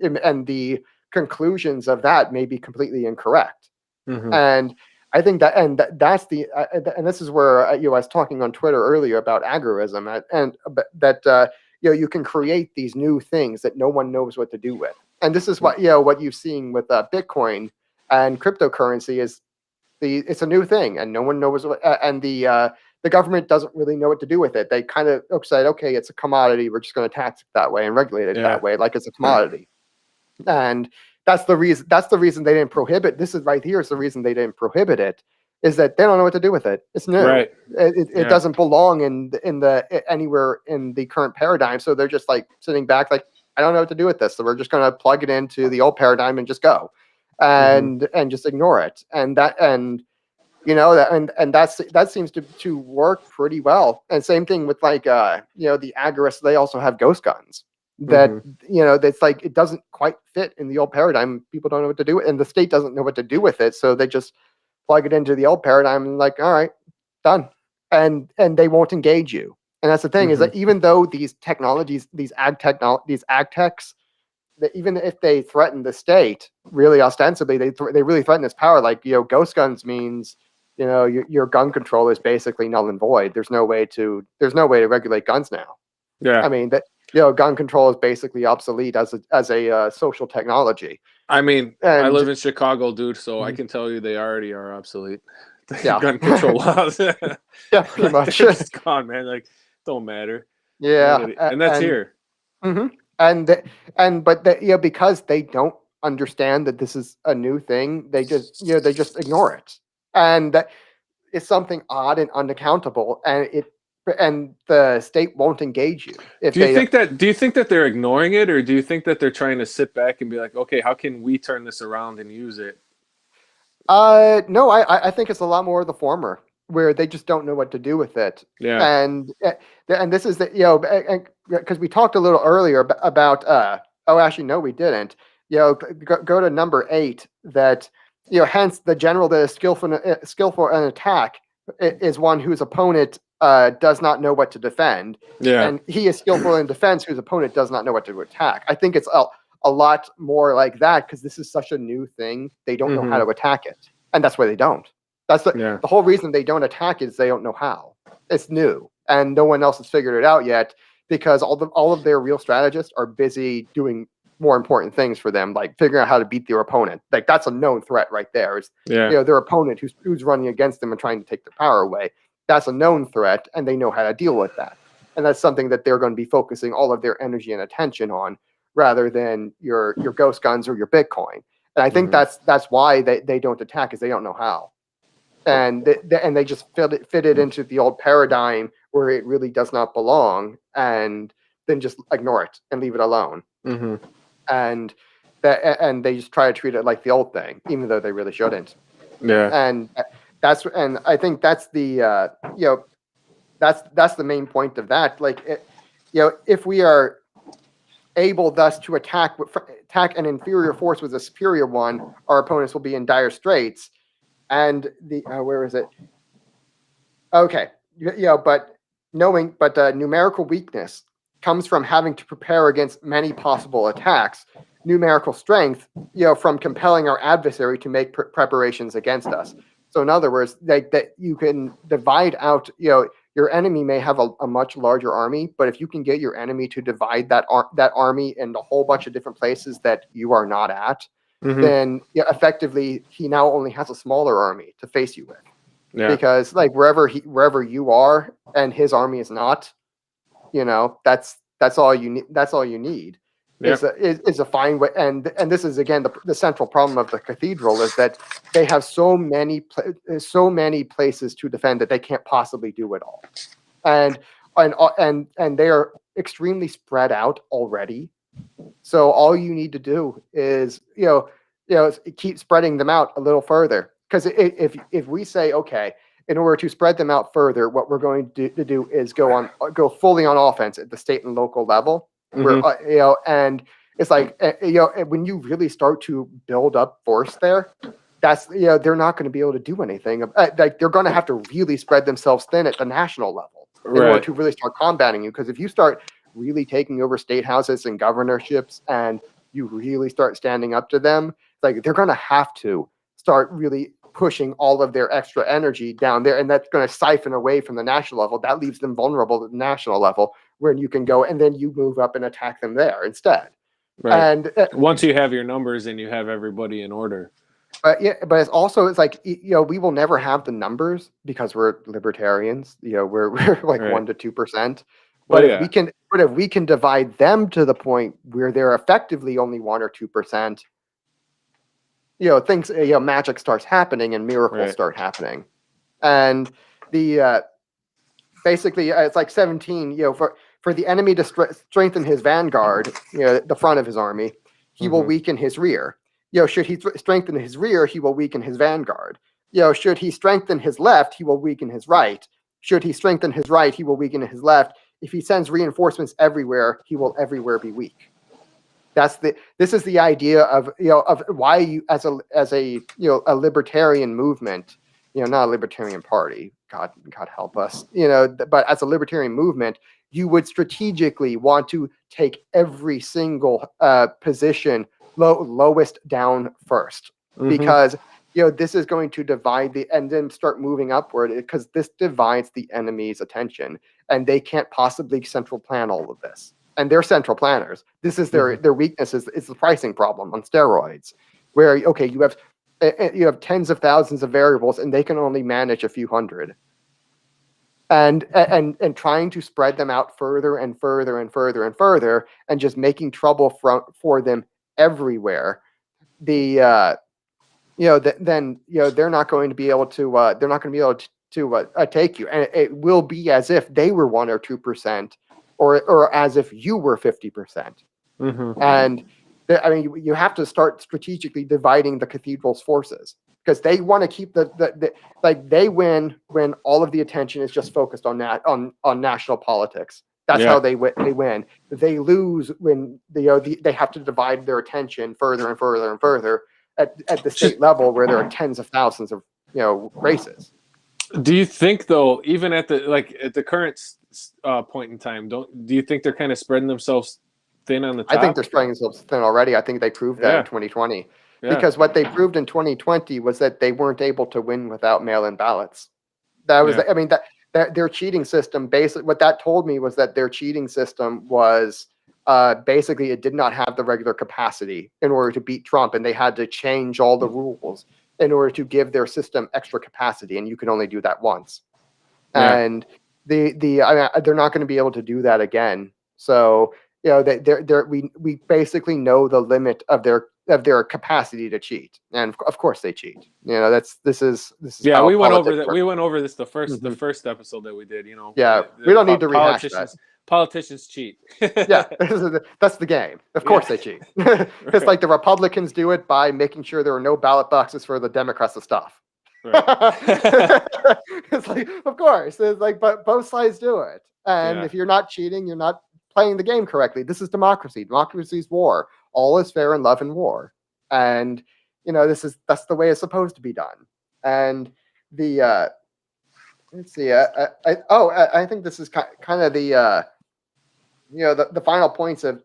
the conclusions of that may be completely incorrect. And I think that's and this is where I was talking on Twitter earlier about agorism, and that you can create these new things that no one knows what to do with. And this is what you've seen with Bitcoin and cryptocurrency is it's a new thing, and no one knows what, and the government doesn't really know what to do with it. They kind of said, okay, it's a commodity, we're just going to tax it that way and regulate it that way, like it's a commodity. And that's the reason they didn't prohibit. This is right here is the reason they didn't prohibit it, is that they don't know what to do with it. It's new. Right. It doesn't belong in the anywhere in the current paradigm. So they're just like sitting back, like, I don't know what to do with this. So we're just going to plug it into the old paradigm and just go, and just ignore it. And that that seems to work pretty well. And same thing with like the agorists. They also have ghost guns that that's like, it doesn't quite fit in the old paradigm. People don't know what to do, and the state doesn't know what to do with it, so they just plug it into the old paradigm and like, all right, done. And they won't engage you. And that's the thing, is that even though these technologies, these ag techs, that even if they threaten the state, really ostensibly they really threaten its power. Like ghost guns means your gun control is basically null and void. There's no way to regulate guns now. Yeah. I mean that gun control is basically obsolete as a social technology. I mean, And I live in Chicago, dude, so I can tell you they already are obsolete. Yeah. Gun control laws. Yeah, pretty much. It's gone, man. Like, don't matter. Yeah, And that's here. Because they don't understand that this is a new thing, they just ignore it, and that is something odd and unaccountable, and the state won't engage you. Do you think that they're ignoring it, or do you think that they're trying to sit back and be like, okay, how can we turn this around and use it? No, I think it's a lot more of the former. where they just don't know what to do with it. Yeah. And this is the because we talked a little earlier about oh, actually no, we didn't. Go to number 8, that hence the general that is skillful in attack is one whose opponent does not know what to defend. Yeah. And he is skillful in defense whose opponent does not know what to attack. I think it's a lot more like that, because this is such a new thing. They don't know how to attack it, and that's why they don't. That's the whole reason they don't attack is they don't know how. It's new, and no one else has figured it out yet, because all of their real strategists are busy doing more important things for them, like figuring out how to beat their opponent. Like, that's a known threat right there. Is their opponent who's running against them and trying to take their power away. That's a known threat, and they know how to deal with that. And that's something that they're going to be focusing all of their energy and attention on, rather than your ghost guns or your Bitcoin. And I think that's why they don't attack, is they don't know how. And they just fit it into the old paradigm where it really does not belong, and then just ignore it and leave it alone. And they just try to treat it like the old thing, even though they really shouldn't. Yeah. And I think that's the that's the main point of that. Like, if we are able thus to attack an inferior force with a superior one, our opponents will be in dire straits. And where is it? Okay, but numerical weakness comes from having to prepare against many possible attacks. Numerical strength, from compelling our adversary to make preparations against us. So in other words, that you can divide out, your enemy may have a much larger army, but if you can get your enemy to divide that army into a whole bunch of different places that you are not at, then effectively he now only has a smaller army to face you with. Yeah. Because like wherever you are and his army is not, that's all you need. That's all you need. Is a fine way. And this is again the central problem of the cathedral, is that they have so many places to defend that they can't possibly do it all, and they are extremely spread out already. So all you need to do is keep spreading them out a little further. Because if we say, okay, in order to spread them out further, what we're going to do is go fully on offense at the state and local level. Where, and it's like, when you really start to build up force there, that's, they're not going to be able to do anything. Like, they're going to have to really spread themselves thin at the national level in order to really start combating you. Because if you start really taking over state houses and governorships and you really start standing up to them, like, they're going to have to start really pushing all of their extra energy down there, and that's going to siphon away from the national level. That leaves them vulnerable at the national level, where you can go and then you move up and attack them there instead. Right. And once you have your numbers and you have everybody in order. But it's also, it's like, we will never have the numbers because we're libertarians. We're like 1% to 2%. But if we can divide them to the point where they're effectively only 1% or 2%, things, magic starts happening and miracles start happening. And the basically it's like 17, for the enemy to strengthen his vanguard, the front of his army, he will weaken his rear. Should he strengthen his rear, he will weaken his vanguard. Should he strengthen his left, he will weaken his right. Should he strengthen his right, he will weaken his left. If he sends reinforcements everywhere, he will everywhere be weak. This is the idea of why you as a libertarian movement, not a libertarian party, God help us, but as a libertarian movement, you would strategically want to take every single position lowest down first, because this is going to divide and then start moving upward, because this divides the enemy's attention, and they can't possibly central plan all of this. And they're central planners. This is their weakness is the pricing problem on steroids, where you have tens of thousands of variables and they can only manage a few hundred. And trying to spread them out further and further and further and further, and just making trouble for them everywhere. Then they're not going to be able to take you, and it will be as if they were 1% or 2%. Or as if you were 50%. And I mean, you have to start strategically dividing the cathedral's forces, because they want to keep like they win when all of the attention is just focused on on national politics. That's how they win. They lose when they have to divide their attention further and further and further at the state level, where there are tens of thousands of races. Do you think, though, even at the current point in time, do you think they're kind of spreading themselves thin on the top? I think they're spreading themselves thin already. I think they proved that in 2020. Yeah. Because what they proved in 2020 was that they weren't able to win without mail-in ballots. That was, I mean, that their cheating system, basically, what that told me was that their cheating system was basically, it did not have the regular capacity in order to beat Trump, and they had to change all the rules in order to give their system extra capacity, and you can only do that once. Yeah. And they're not going to be able to do that again. So we basically know the limit of their capacity to cheat, and of course they cheat. This is yeah. We went over that. We went over this the first episode that we did. Yeah, we don't need to rehash that. Politicians cheat. Yeah, that's the game. Of course they cheat. It's like the Republicans do it by making sure there are no ballot boxes for the Democrats of stuff. Right. It's like, of course, it's like, but both sides do it. And if you're not cheating, you're not playing the game correctly. This is democracy. Democracy is war. All is fair in love and war. And that's the way it's supposed to be done. And the let's see. I think this is kind of the the final points of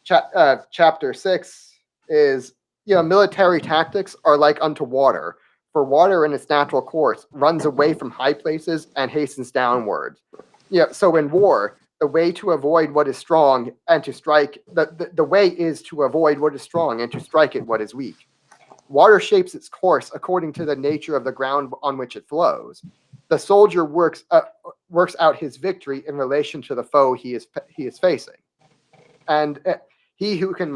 chapter 6 is military tactics are like unto water. For water in its natural course runs away from high places and hastens downward. So in war, the way to avoid what is strong and to strike the way is to avoid what is strong and to strike at what is weak. Water shapes its course according to the nature of the ground on which it flows. The soldier works out his victory in relation to the foe he is facing, and he who can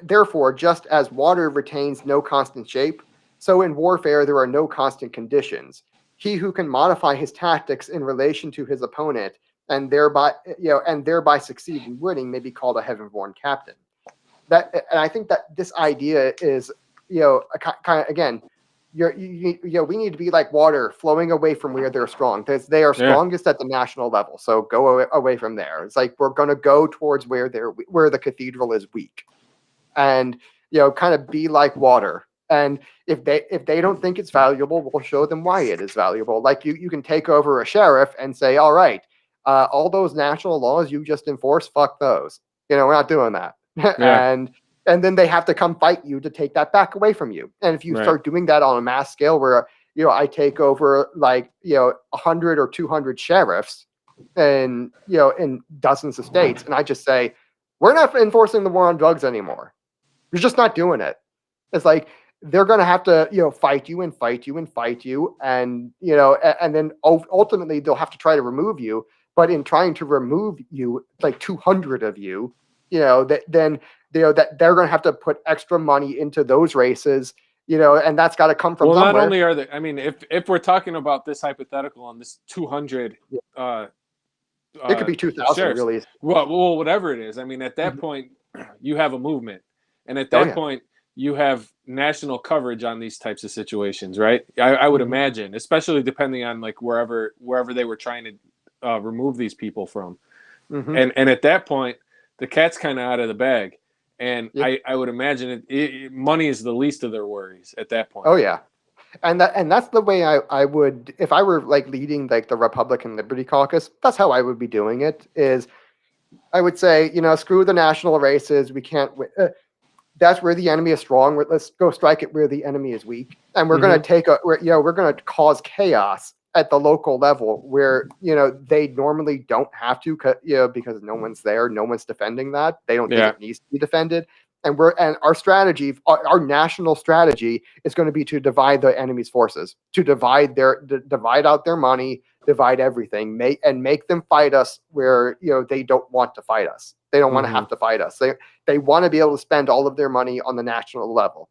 therefore, just as water retains no constant shape, so in warfare there are no constant conditions. He who can modify his tactics in relation to his opponent and thereby succeed in winning may be called a heaven-born captain. And I think that this idea is, kind of, again, we need to be like water flowing away from where they're strong. They are strongest at the national level, so go away from there. It's like we're going to go towards where the cathedral is weak, and kind of be like water. And if they don't think it's valuable, we'll show them why it is valuable. Like you can take over a sheriff and say, all right, all those national laws you just enforced, fuck those. We're not doing that. Yeah. And then they have to come fight you to take that back away from you. And if you start doing that on a mass scale where, I take over 100 or 200 sheriffs and, in dozens of states, and I just say, we're not enforcing the war on drugs anymore. You're just not doing it. It's like, they're going to have to, fight you and fight you and fight you. And, and then ultimately they'll have to try to remove you. But in trying to remove you, like 200 of you, that they're going to have to put extra money into those races, and that's got to come from somewhere. Not only are they, I mean, if we're talking about this hypothetical on this 200, it could be 2,000 really. Well, whatever it is. I mean, at that point, you have a movement, and at that point, you have national coverage on these types of situations, right? I would imagine, especially depending on wherever they were trying to remove these people from, and at that point, the cat's kind of out of the bag. And I would imagine money is the least of their worries at that point. Oh yeah, and that's the way I would, if I were leading the Republican Liberty Caucus. That's how I would be doing it. Is I would say, screw the national races. We can't. That's where the enemy is strong. Let's go strike it where the enemy is weak, and we're going to we're going to cause chaos at the local level where they normally don't have to, because no one's there, no one's defending that. They don't think it needs to be defended, and our strategy, our national strategy, is going to be to divide the enemy's forces, to divide out their money, divide everything, make them fight us where they don't want to fight us. They don't want to have to fight us. They want to be able to spend all of their money on the national level.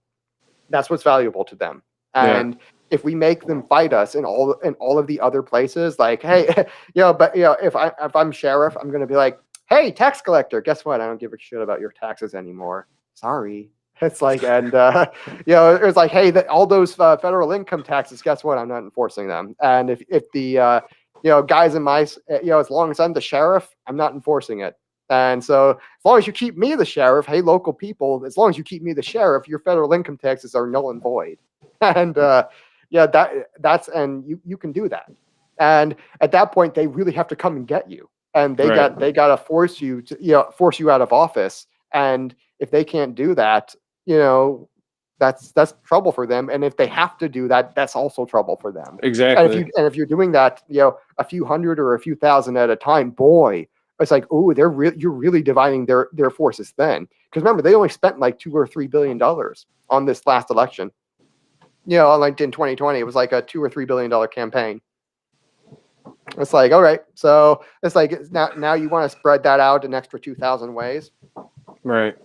That's what's valuable to them, and if we make them fight us in all of the other places, like, hey, but if I'm sheriff, I'm going to be like, hey, tax collector, guess what? I don't give a shit about your taxes anymore. Sorry. It's like, and it was like, hey, all those federal income taxes, guess what? I'm not enforcing them. And if the guys in my, as long as I'm the sheriff, I'm not enforcing it. And so as long as you keep me the sheriff, hey, local people, as long as you keep me the sheriff, your federal income taxes are null and void. And that's and you can do that. And at that point, they really have to come and get you. And they got to force you out of office. And if they can't do that, that's trouble for them. And if they have to do that, that's also trouble for them. Exactly. And if you're doing that, a few hundred or a few thousand at a time, boy, it's like, oh, you're really dividing their forces then. Because remember, they only spent like $2 or $3 billion on this last election. Like in 2020, it was like a $2 or $3 billion campaign. It's like, all right, so it's like now you want to spread that out an extra 2,000 ways, right?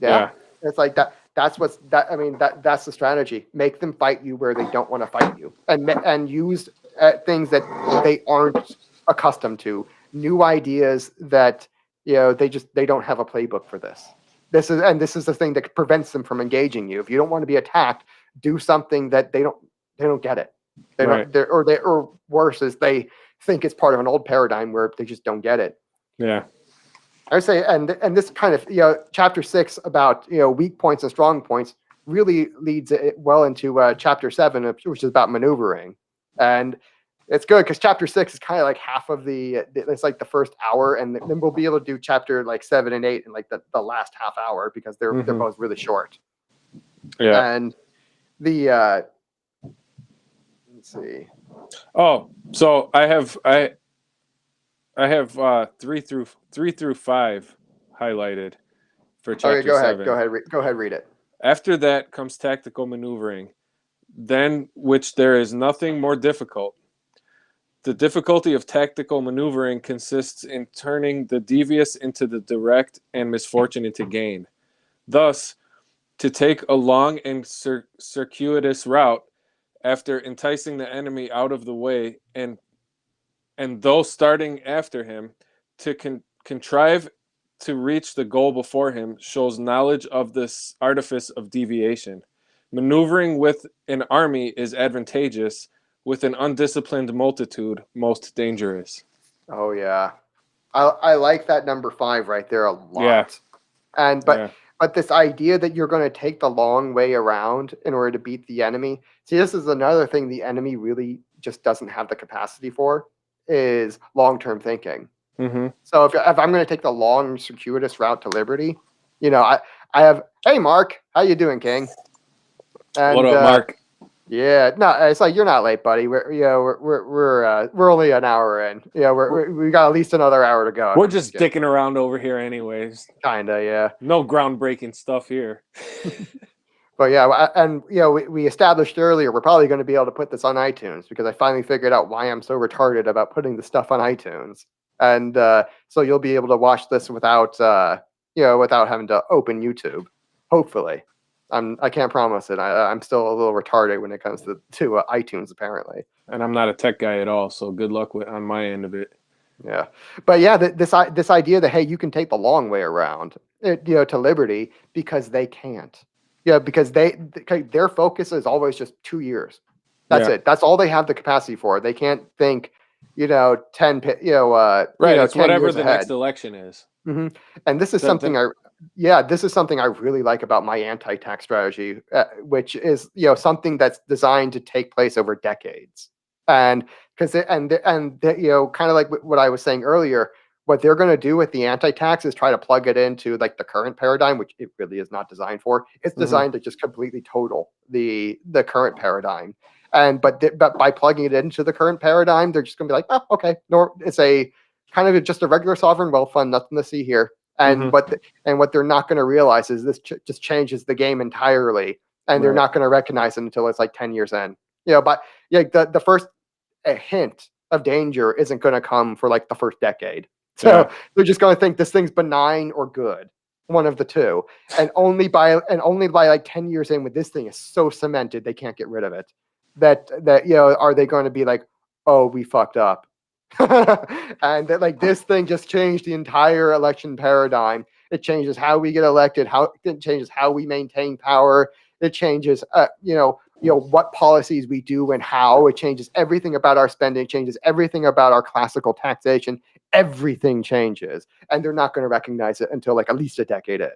Yeah. It's like that. That's that's the strategy. Make them fight you where they don't want to fight you, and use things that they aren't accustomed to, new ideas that they don't have a playbook for this. This is the thing that prevents them from engaging you. If you don't want to be attacked, do something that they don't get it. Or worse is they think it's part of an old paradigm where they just don't get it. Yeah. I would say, and this kind of, chapter 6 about, weak points and strong points really leads it well into chapter 7, which is about maneuvering. And it's good because chapter 6 is kind of like half of it's like the first hour. And then we'll be able to do chapter like 7 and 8 in like the last half hour because they're both really short. Yeah. And let's see. Oh, so I have 3 through 5 highlighted for chapter 7. Go ahead, read it. After that comes tactical maneuvering, than which there is nothing more difficult. The difficulty of tactical maneuvering consists in turning the devious into the direct and misfortune into gain. Thus, to take a long and circuitous route after enticing the enemy out of the way and though starting after him, to contrive to reach the goal before him shows knowledge of this artifice of deviation. Maneuvering with an army is advantageous, with an undisciplined multitude most dangerous. Oh yeah, I like that number 5 right there a lot. Yeah. And but this idea that you're going to take the long way around in order to beat the enemy. See, this is another thing the enemy really just doesn't have the capacity for, is long-term thinking. Mm-hmm. So if I'm going to take the long, circuitous route to liberty, I have, hey, Mark, how you doing, King? And, what up, Mark? Yeah, no, it's like you're not late, buddy. We're only an hour in. Yeah, we got at least another hour to go. We're just dicking around over here, anyways. Kinda, yeah. No groundbreaking stuff here. But yeah, and we established earlier we're probably going to be able to put this on iTunes because I finally figured out why I'm so retarded about putting the stuff on iTunes, and so you'll be able to watch this without having to open YouTube. Hopefully, I can't promise it. I'm still a little retarded when it comes to iTunes apparently. And I'm not a tech guy at all, so good luck on my end of it. Yeah, but yeah, this idea that hey, you can take the long way around, to liberty because they can't. Yeah, because their focus is always just 2 years. That's it. That's all they have the capacity for. They can't think, 10, right. It's whatever the next election is. Mm-hmm. And this is something I really like about my anti-tax strategy, which is something that's designed to take place over decades. And kind of like what I was saying earlier. What they're going to do with the anti-tax is try to plug it into like the current paradigm, which it really is not designed for. It's designed to just completely total the current paradigm. But by plugging it into the current paradigm, they're just going to be like, oh, okay, no, it's a kind of just a regular sovereign wealth fund, nothing to see here. And what they're not going to realize is this just changes the game entirely, and they're not going to recognize it until it's like 10 years in. But the first hint of danger isn't going to come for like the first decade. So they're just going to think this thing's benign or good, one of the two. And only by like 10 years in, with this thing is so cemented they can't get rid of it, that are they going to be like, oh, we fucked up. And that, like, this thing just changed the entire election paradigm. It changes how we get elected, how it changes how we maintain power. It changes, what policies we do and how. It changes everything about our spending. It changes everything about our classical taxation. Everything changes, and they're not going to recognize it until like at least a decade in.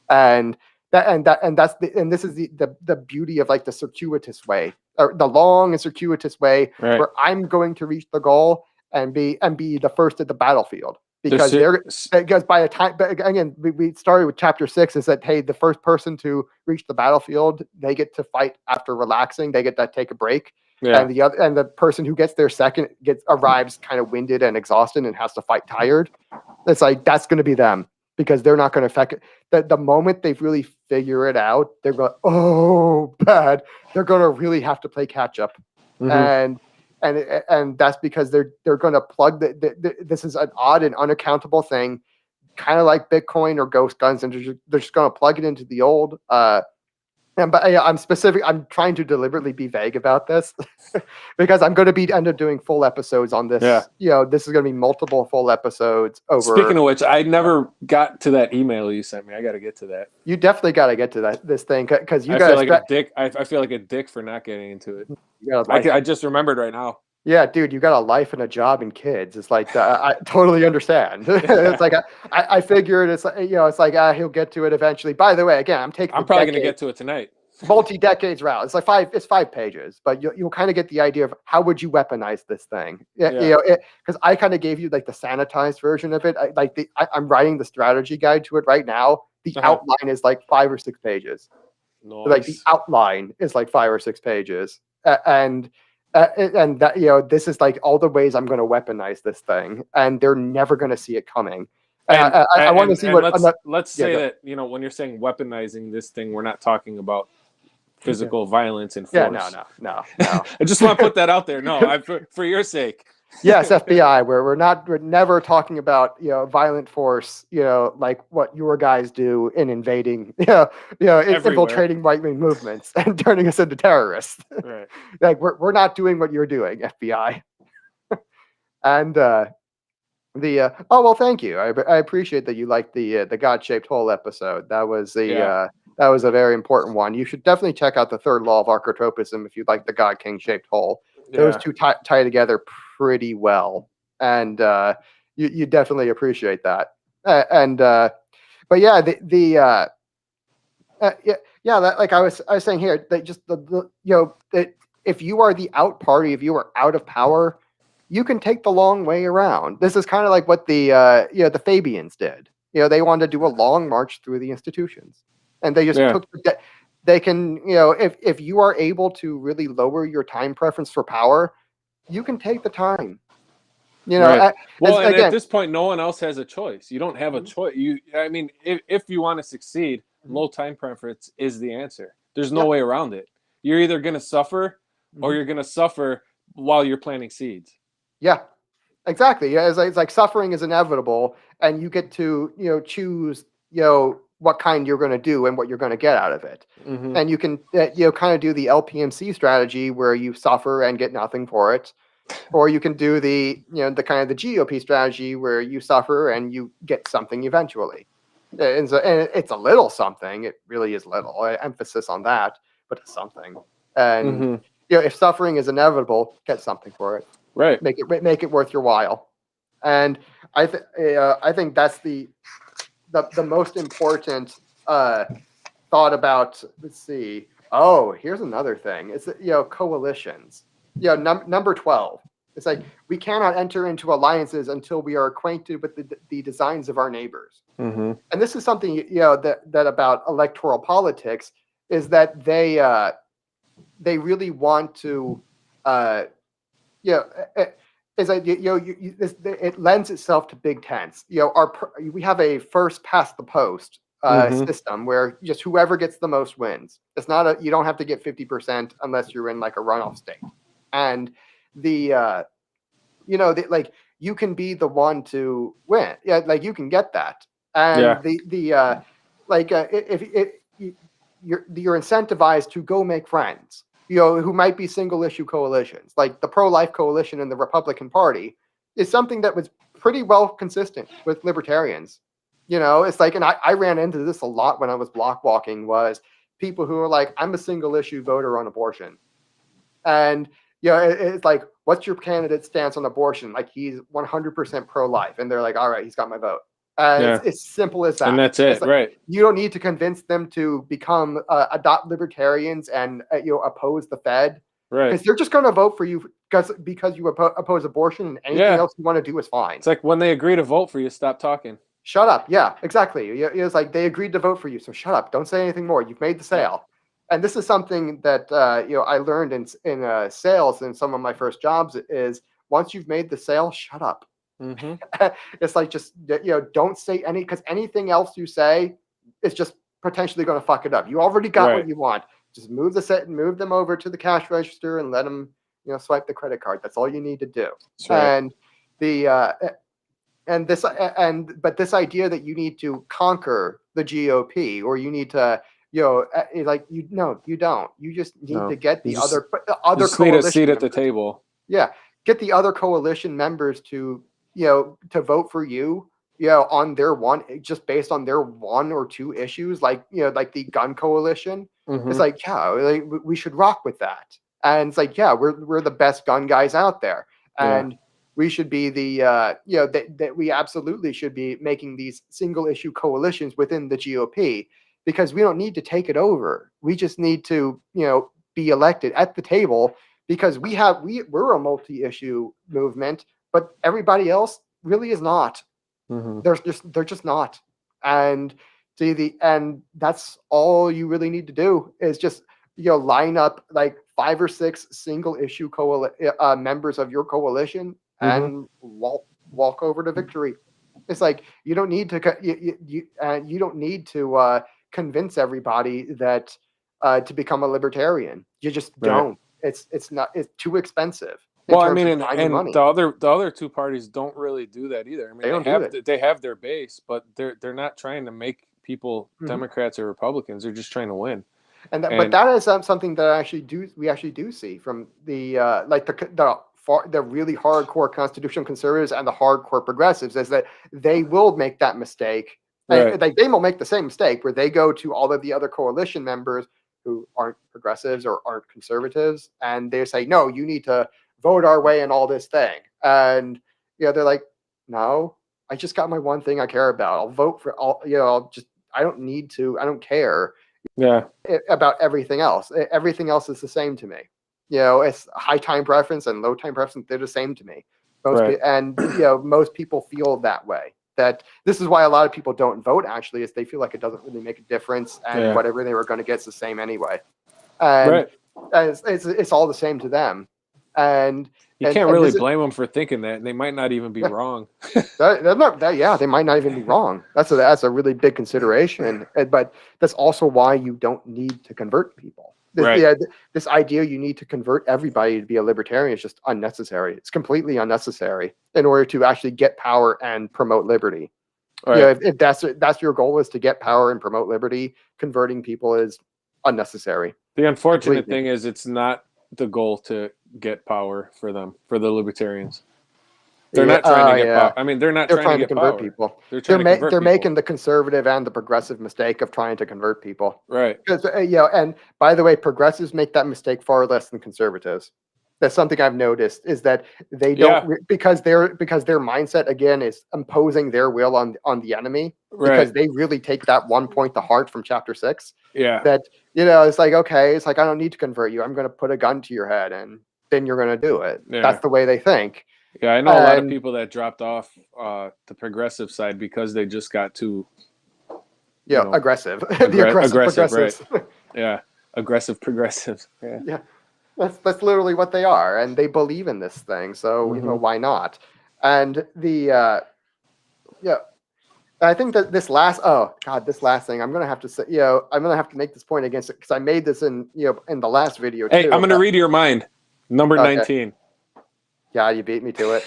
And this is the beauty of like the circuitous way, or the long and circuitous way, Right. where I'm going to reach the goal and be the first at the battlefield. Because by the time, but again, we started with chapter 6 is that, hey, the first person to reach the battlefield, they get to fight after relaxing. They get to take a break. Yeah. And the person who gets there second arrives kind of winded and exhausted and has to fight tired. It's like, that's going to be them, because they're not going to affect it. The moment they really figure it out, they're going, oh, bad. They're going to really have to play catch up. And that's because they're going to plug this is an odd and unaccountable thing, kind of like Bitcoin or ghost guns, and they're just going to plug it into the old. I'm trying to deliberately be vague about this because I'm going to end up doing full episodes on this. Yeah. This is going to be multiple full episodes over. Speaking of which, I never got to that email you sent me. I got to get to that. You definitely got to get to this thing, because you guys feel like a dick. I feel like a dick for not getting into it. I just remembered right now. Yeah, dude, you got a life and a job and kids. It's like, I totally understand. It's like, I figured it's like, it's like, he'll get to it eventually. By the way, again, I'm probably going to get to it tonight. Multi-decades route. It's like 5 pages, but you'll kind of get the idea of how would you weaponize this thing. Because I kind of gave you like the sanitized version of it. I'm writing the strategy guide to it right now. The outline is like 5 or 6 pages. Nice. Like the outline is like 5 or 6 pages, and that, this is like all the ways I'm going to weaponize this thing, and they're never going to see it coming. I want to see what. Let's say that when you're saying weaponizing this thing, we're not talking about physical violence and force. Yeah, no. I just want to put that out there. No, for your sake. Yes, FBI. We're never talking about violent force. Like what your guys do in invading. Infiltrating right-wing movements and turning us into terrorists. Right. Like we're not doing what you're doing, FBI. And oh well, thank you. I appreciate that you liked the God-shaped hole episode. That was a very important one. You should definitely check out the third law of archetropism if you like the God King shaped hole. Those two tie together pretty well, and you definitely appreciate that. But yeah, like I was saying here, that just that if you are the out party, if you are out of power, you can take the long way around. This is kind of like what the Fabians did. They wanted to do a long march through the institutions, and they just took. They can, if you are able to really lower your time preference for power, you can take the time. Right. At this point, no one else has a choice. You don't have a choice. If you want to succeed, low time preference is the answer. There's no way around it. You're either going to suffer or you're going to suffer while you're planting seeds. Yeah, exactly. Yeah, it's like suffering is inevitable, and you get to choose what kind you're going to do and what you're going to get out of it. And you can kind of do the LPMC strategy where you suffer and get nothing for it, or you can do the the kind of the GOP strategy where you suffer and you get something eventually. And it's a little something. It really is little. Emphasis on that, but it's something. And if suffering is inevitable, get something for it. Right. Make it worth your while. And I think that's the most important thought about. Let's see. Oh, here's another thing. It's coalitions. Number 12. It's like we cannot enter into alliances until we are acquainted with the designs of our neighbors. And this is something that about electoral politics is that they really want to is like it lends itself to big tents. We have a first past the post system where just whoever gets the most wins. It's not you don't have to get 50% unless you're in like a runoff state. And like you can be the one to win. Yeah, like you can get that. And you're incentivized to go make friends. Who might be single issue coalitions, like the pro-life coalition in the Republican Party. is something that was pretty well consistent with libertarians. You know, it's like, and I ran into this a lot when I was block walking, was people who are like, I'm a single issue voter on abortion. And, you know, it's like, what's your candidate's stance on abortion? Like, he's 100% pro-life. And they're like, all right, he's got my vote. It's simple as that. And that's it, like, right? You don't need to convince them to become adopt libertarians and oppose the Fed, Right? Because they're just going to vote for you because you oppose abortion, and anything else you want to do is fine. It's like when they agree to vote for you, stop talking. Shut up. Yeah, exactly. It's like they agreed to vote for you, so shut up. Don't say anything more. You've made the sale. And this is something that I learned in sales in some of my first jobs is once you've made the sale, shut up. Mm-hmm. It's like just don't say because anything else you say is just potentially going to fuck it up. You already got what you want. Just move them over to the cash register and let them swipe the credit card. That's all you need to do. Right. And this idea that you need to conquer the GOP or you need to you don't. You just need to get the other coalition need a seat at the table. Yeah, get the other coalition members to to vote for you. On their just based on their one or two issues, like like the gun coalition. Mm-hmm. It's like we should rock with that. And it's like we're the best gun guys out there, and we should be the that we absolutely should be making these single issue coalitions within the GOP. Because we don't need to take it over. We just need to, be elected at the table because we're a multi-issue movement, but everybody else really is not. Mm-hmm. They're just not. And and that's all you really need to do is just line up like 5 or 6 single issue members of your coalition and walk over to victory. It's like you don't need to you don't need to convince everybody that to become a libertarian. You just don't. It's too expensive. Well, I mean, and the other two parties don't really do that either. I mean, they have their base, but they're not trying to make people Democrats or Republicans. They're just trying to win. But that is something that we actually do see from the the really hardcore constitutional conservatives and the hardcore progressives is that they will make that mistake. Right. Like they will make the same mistake where they go to all of the other coalition members who aren't progressives or aren't conservatives, and they say, "No, you need to vote our way in all this thing." And they're like, "No, I just got my one thing I care about. I'll vote for all. I don't need to. I don't care. About everything else. Everything else is the same to me. It's high time preference and low time preference. They're the same to me. Most people feel that way. That this is why a lot of people don't vote. Actually, is they feel like it doesn't really make a difference, and whatever they were going to get is the same anyway. And it's all the same to them. And you can't really blame them for thinking that, and they might not even be wrong. They might not even be wrong. That's a really big consideration. But that's also why you don't need to convert people. This idea you need to convert everybody to be a libertarian is just unnecessary. It's completely unnecessary in order to actually get power and promote liberty. Right. If that's your goal is to get power and promote liberty, converting people is unnecessary. The unfortunate thing is it's not the goal to get power for them, for the libertarians. They're not trying to get power. I mean, they're trying to convert people. They're making the conservative and the progressive mistake of trying to convert people. Right. Because and by the way, progressives make that mistake far less than conservatives. That's something I've noticed is that they don't because their mindset again is imposing their will on the enemy because they really take that one point to heart from chapter 6. Yeah. That it's like okay, it's like I don't need to convert you. I'm going to put a gun to your head and then you're going to do it. Yeah. That's the way they think. Yeah, I know a lot of people that dropped off the progressive side because they just got too aggressive. Aggressive, right. Yeah, aggressive progressives. Yeah. That's literally what they are, and they believe in this thing. So why not? And I think that this last thing I'm gonna have to say I'm gonna have to make this point against it because I made this in in the last video too. Hey, I'm gonna read your mind. Number 19. Yeah, you beat me to it.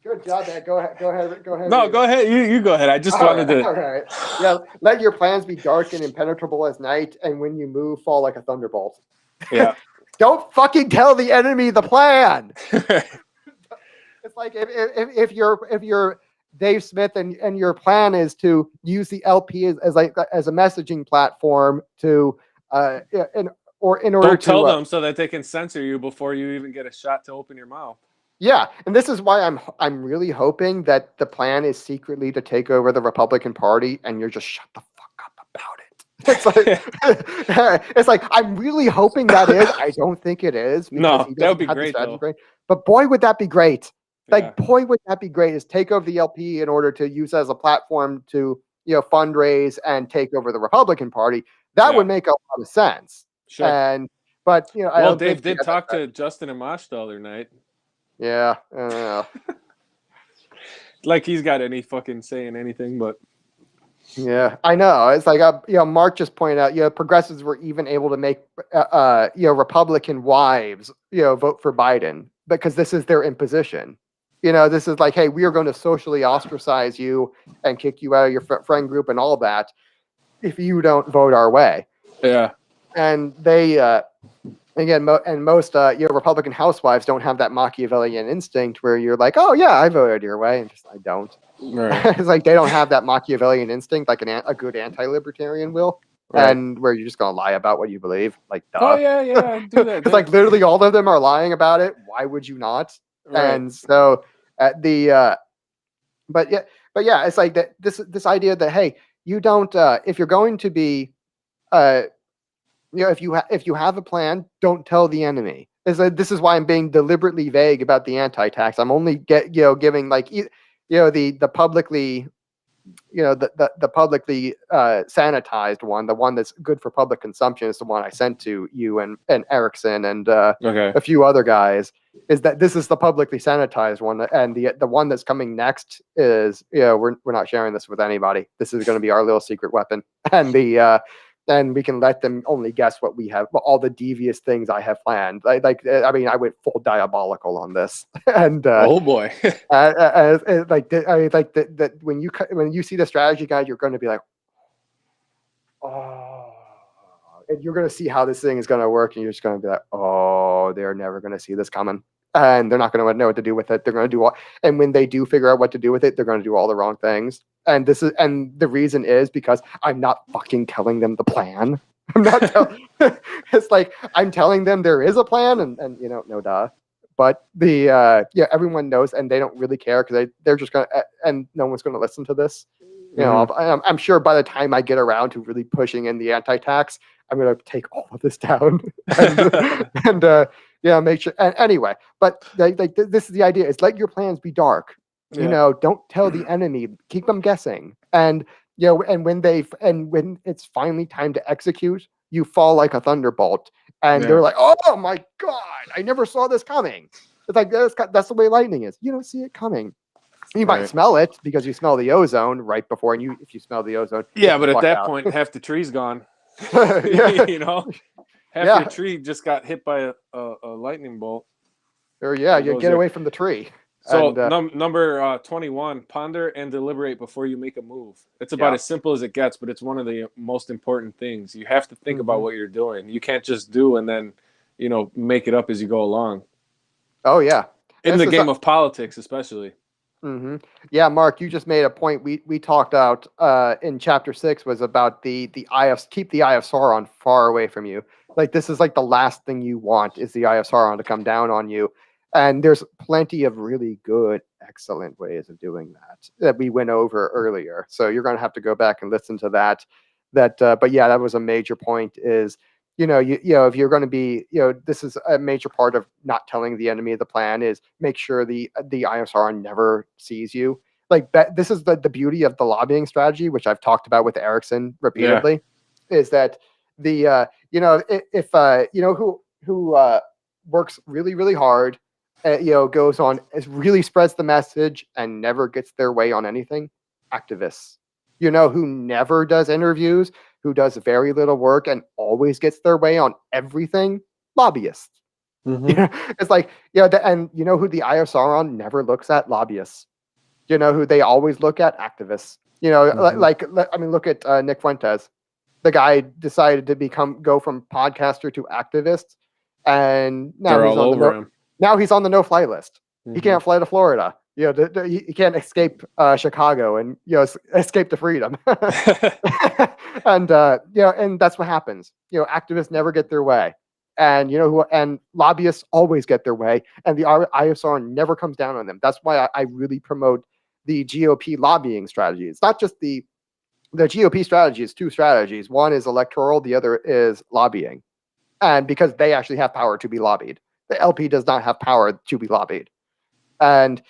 Good job, Dad. Go ahead. No, go ahead. You go ahead. I just wanted to. All right. Yeah, let your plans be dark and impenetrable as night, and when you move, fall like a thunderbolt. Yeah. Don't fucking tell the enemy the plan. It's like if you're Dave Smith and your plan is to use the LP as a messaging platform to in order Don't tell to them so that they can censor you before you even get a shot to open your mouth. yeah, and this is why I'm really hoping that the plan is secretly to take over the Republican Party, and you're just shut the fuck up about it. It's like it's like I'm really hoping that is. I don't think it is because No, he that would doesn't be have the great strategy though. great. But boy, would that be great! Yeah. Like boy, would that be great! Is take over the LP in order to use as a platform to fundraise and take over the Republican Party. That Yeah. would make a lot of sense. Sure. But I Well, don't Dave think did talk to Justin and Mosh the other night. Yeah. Like he's got any fucking saying anything, but Yeah, I know. It's like Mark just pointed out. Progressives were even able to make Republican wives vote for Biden because this is their imposition. This is like, hey, we are going to socially ostracize you and kick you out of your friend group and all that if you don't vote our way. Yeah. And they again, most Republican housewives don't have that Machiavellian instinct where you're like, oh yeah, I voted your way, and just I don't. Right. It's like they don't have that Machiavellian instinct like a good anti-libertarian will, Right. and where you're just gonna lie about what you believe. Like, duh. Oh yeah, do that. It's like literally all of them are lying about it. Why would you not? Right. And so but yeah, it's like that. This idea that hey, you don't if you're going to be if you have a plan, don't tell the enemy. This is why I'm being deliberately vague about the anti-tax. I'm only giving like the publicly the publicly sanitized one, the one that's good for public consumption is the one I sent to you and Erickson and Okay. a few other guys. Is that this is the publicly sanitized one, and the one that's coming next is we're not sharing this with anybody. This is going to be our little secret weapon, and and we can let them only guess what we have, all the devious things I have planned. I went full diabolical on this, and oh boy, when you see the strategy guide, you're going to be like, oh, and you're going to see how this thing is going to work, and you're just going to be like, oh, they're never going to see this coming, and they're not going to know what to do with it. They're going to do and when they do figure out what to do with it, they're going to do all the wrong things. And the reason is because I'm not fucking telling them the plan. I'm not it's like I'm telling them there is a plan and no duh. But everyone knows and they don't really care because they're just gonna and no one's gonna listen to this. I'm sure by the time I get around to really pushing in the anti-tax, I'm gonna take all of this down and make sure. Anyway, but this is the idea: is let your plans be dark. Yeah. Don't tell the enemy. Keep them guessing. And and when it's finally time to execute, you fall like a thunderbolt. And they're like, "Oh my god, I never saw this coming." It's like that's the way lightning is. You don't see it coming. You might smell it because you smell the ozone right before, and if you smell the ozone, yeah. But at that point, half the tree's gone. Half your tree just got hit by a lightning bolt. Or you get away from the tree. So number 21, ponder and deliberate before you make a move. It's about as simple as it gets, but it's one of the most important things. You have to think about what you're doing. You can't just do and then, make it up as you go along. Oh yeah. In the game of politics, especially. Mm-hmm. Yeah, Mark, you just made a point. We talked out in chapter 6 was about the eye of keep the eye of Sauron far away from you. Like this is like the last thing you want is the eye of Sauron to come down on you. And there's plenty of really good, excellent ways of doing that we went over earlier. So you're going to have to go back and listen to that. But yeah, that was a major point. Is if you're going to be, this is a major part of not telling the enemy the plan is make sure the eye of Sauron never sees you. Like this is the beauty of the lobbying strategy, which I've talked about with Erickson repeatedly, is that the who works really really hard. Goes on, really spreads the message and never gets their way on anything. Activists, who never does interviews, who does very little work and always gets their way on everything. Lobbyists. It's like, and who the eye of Sauron never looks at? Lobbyists. Who they always look at? Activists. Look at Nick Fuentes. The guy decided to go from podcaster to activist, and now they're all over him. Now he's on the no-fly list. He can't fly to Florida. You know, he can't escape Chicago and, you know, escape to freedom. And you know, and that's what happens. You know, activists never get their way, and you know who, and lobbyists always get their way, and the ISR never comes down on them. That's why I really promote the GOP lobbying strategy. It's not just the GOP strategy is two strategies. One is electoral, the other is lobbying, and because they actually have power to be lobbied, the LP does not have power to be lobbied. And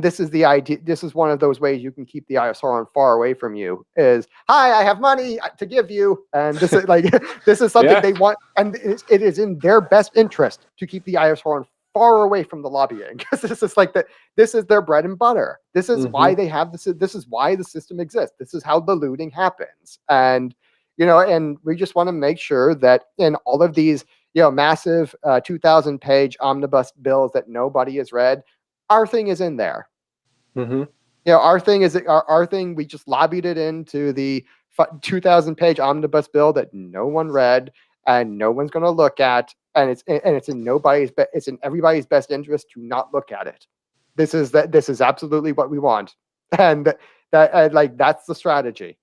this is the idea. This is one of those ways you can keep the ISR far away from you. Is, hi, I have money to give you, and this is like this is something they want, and it is in their best interest to keep the ISR far away from the lobbying, because this is like this is their bread and butter. This is why they have this. This is why the system exists. This is how the looting happens, and you know, and we just want to make sure that in all of these, you know, massive 2,000-page omnibus bills that nobody has read, our thing is in there. You know, our thing is our thing. We just lobbied it into the 2,000-page omnibus bill that no one read and no one's going to look at, and it's in it's in everybody's best interest to not look at it. This is absolutely what we want, and that's the strategy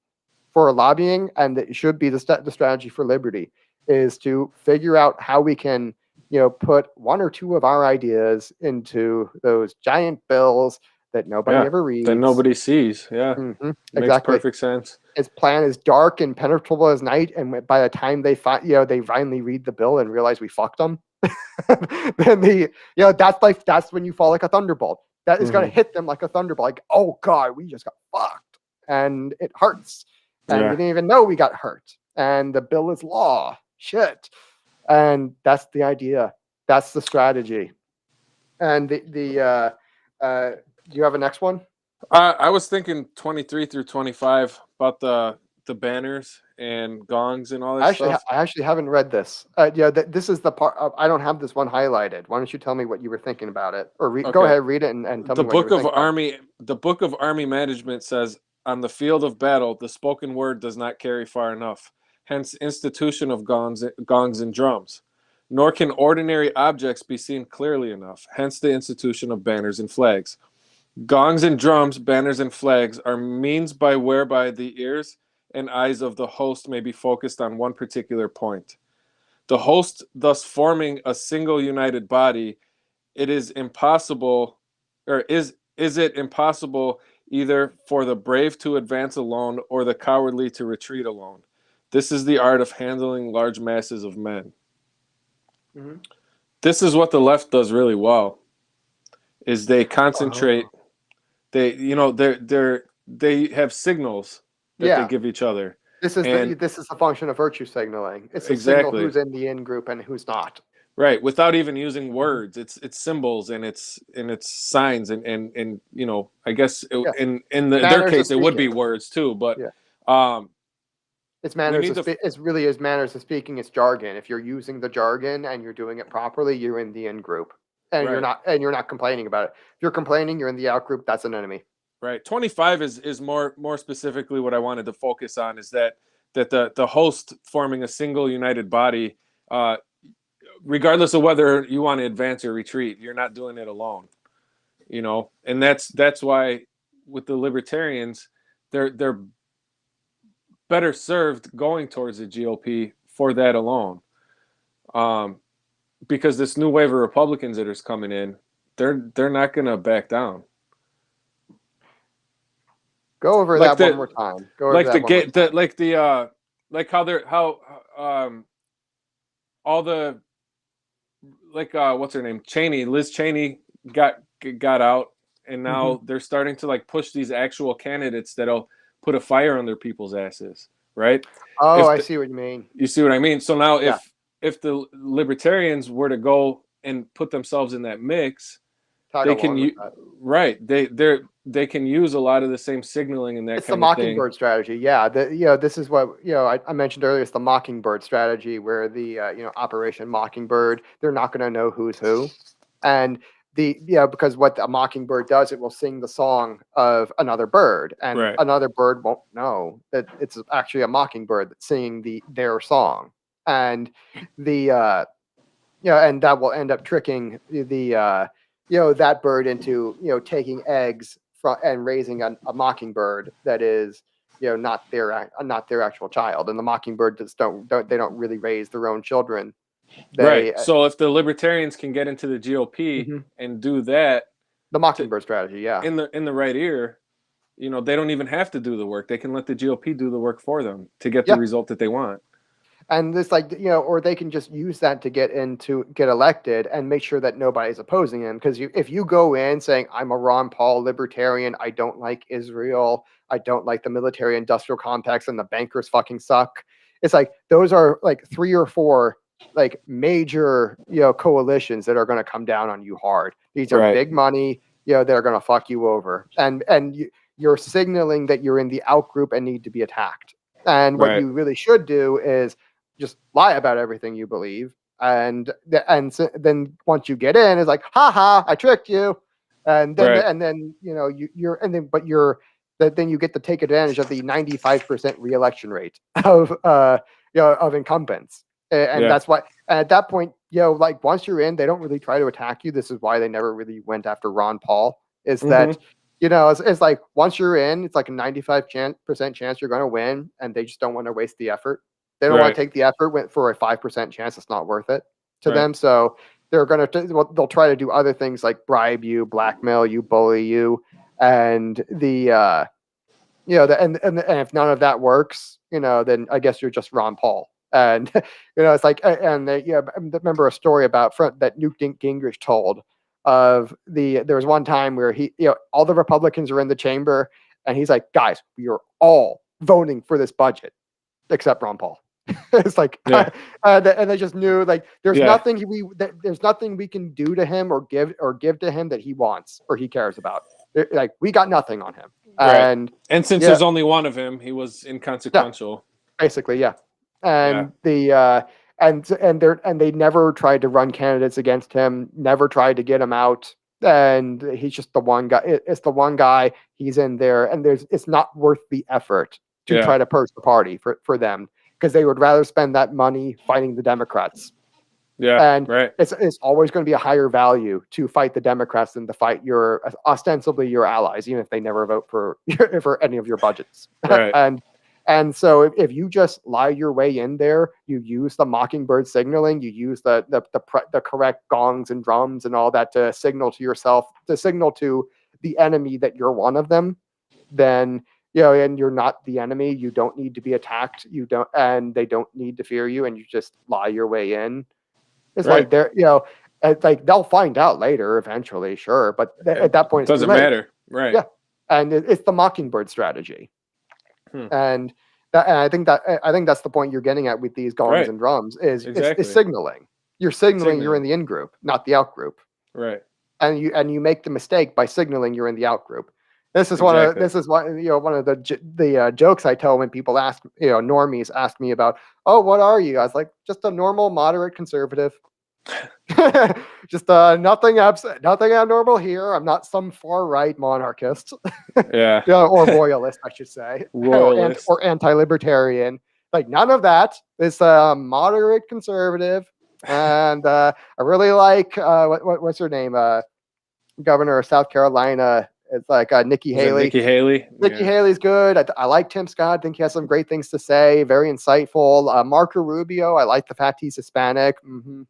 for lobbying, and it should be the strategy for liberty, is to figure out how we can, you know, put one or two of our ideas into those giant bills that nobody ever reads, that nobody sees. Yeah, exactly. Makes perfect sense. His plan is dark and penetrable as night, and by the time they finally read the bill and realize we fucked them, then that's when you fall like a thunderbolt. That is going to hit them like a thunderbolt. Like, oh God, we just got fucked, and it hurts, and we didn't even know we got hurt, and the bill is law. Shit. And that's the idea. That's the strategy. And do you have a next one? I was thinking 23 through 25 about the banners and gongs and all that stuff. I actually haven't read this. This is the part. I don't have this one highlighted. Why don't you tell me what you were thinking about it, or go ahead, read it, and tell me what you were thinking about. The Book of Army Management says, on the field of battle, the spoken word does not carry far enough. Hence, institution of gongs and drums. Nor can ordinary objects be seen clearly enough. Hence, the institution of banners and flags. Gongs and drums, banners and flags are means whereby the ears and eyes of the host may be focused on one particular point. The host thus forming a single united body, it is impossible, or is it impossible either for the brave to advance alone or the cowardly to retreat alone. This is the art of handling large masses of men. This is what the left does really well, is they concentrate. They have signals that they give each other. This is a function of virtue signaling. It's a signal who's in the in group and who's not. Right, without even using words. It's symbols and it's signs and you know, I guess in their case it would be words too, but it's manners of it's really is manners of speaking. It's jargon. If you're using the jargon and you're doing it properly, you're in the in group. And you're not complaining about it. If you're complaining, you're in the out group. That's an enemy. Right. 25 is more specifically what I wanted to focus on, is that the host forming a single united body, regardless of whether you want to advance or retreat, you're not doing it alone. You know, and that's why with the libertarians, they're better served going towards the GOP for that alone. Because this new wave of Republicans that is coming in, they're not going to back down. Go over that one more time. All the what's her name, Liz Cheney got out, and now they're starting to push these actual candidates that'll put a fire under people's asses, right? Oh, I see what you mean. You see what I mean? So now if the libertarians were to go and put themselves in that mix, they can they can use a lot of the same signaling and that it's kind the of thing. Mockingbird strategy. Yeah, this is what I mentioned earlier. It's the Mockingbird strategy, where the Operation Mockingbird, they're not going to know who's who, and because what a mockingbird does, it will sing the song of another bird, and another bird won't know that it's actually a mockingbird that's singing their song, and and that will end up tricking the that bird into taking eggs from and raising a mockingbird that is not their actual child, and the mockingbird just don't really raise their own children. Right. So if the libertarians can get into the GOP and do that, the Mockingbird strategy, yeah, in the right ear, they don't even have to do the work. They can let the GOP do the work for them to get the result that they want. And this, or they can just use that to get elected and make sure that nobody's opposing him. Because if you go in saying, I'm a Ron Paul libertarian, I don't like Israel, I don't like the military industrial complex, and the bankers fucking suck. It's like, those are like 3 or 4 like major, coalitions that are going to come down on you hard. These are big money, that are going to fuck you over. And you're signaling that you're in the out group and need to be attacked. And what you really should do is just lie about everything you believe, and then once you get in, it's like, haha, I tricked you, and then then you get to take advantage of the 95% reelection rate of incumbents, and that's why. And at that point, like once you're in, they don't really try to attack you. This is why they never really went after Ron Paul. Is that it's like once you're in, it's like a 95% chance you're going to win, and they just don't want to waste the effort. They don't want to take the effort for a 5% chance. It's not worth it to them. So they're going to, they'll try to do other things like bribe you, blackmail you, bully you. And and if none of that works, then I guess you're just Ron Paul. And, it's like, and I remember a story about that Newt Gingrich told there was one time where all the Republicans are in the chamber and he's like, guys, we are all voting for this budget except Ron Paul. It's like, and they just knew, like, there's nothing we can do to him or give to him that he wants or he cares about. Like, we got nothing on him. And since there's only one of him, he was inconsequential. Basically, and and they never tried to run candidates against him, never tried to get him out. And he's just the one guy. It's the one guy. He's in there, and it's not worth the effort to try to purge the party for them, because they would rather spend that money fighting the Democrats. It's always going to be a higher value to fight the Democrats than to fight ostensibly your allies, even if they never vote for any of your budgets. And so if you just lie your way in there, you use the Mockingbird signaling, you use the correct gongs and drums and all that to signal to yourself, to signal to the enemy that you're one of them, then and you're not the enemy. You don't need to be attacked. And they don't need to fear you, and you just lie your way in. It's like they're, like they'll find out later eventually, sure, but at that point, it doesn't matter, right? Yeah, and it's the Mockingbird strategy, and I think that's the point you're getting at with these gongs and drums is signaling. You're signaling you're in the in group, not the out group, right? And you make the mistake by signaling you're in the out group. This is one of the jokes I tell when people ask, normies ask me about, oh, what are you? I was like, just a normal moderate conservative. Just nothing abnormal here. I'm not some far right monarchist. Or royalist, I should say. Royalist. Or anti-libertarian. Like, none of that. It's a moderate conservative. And I really like what's her name? Governor of South Carolina. It's like Nikki Haley. Nikki Haley. Nikki Haley's good. I like Tim Scott. I think he has some great things to say. Very insightful. Marco Rubio. I like the fact he's Hispanic.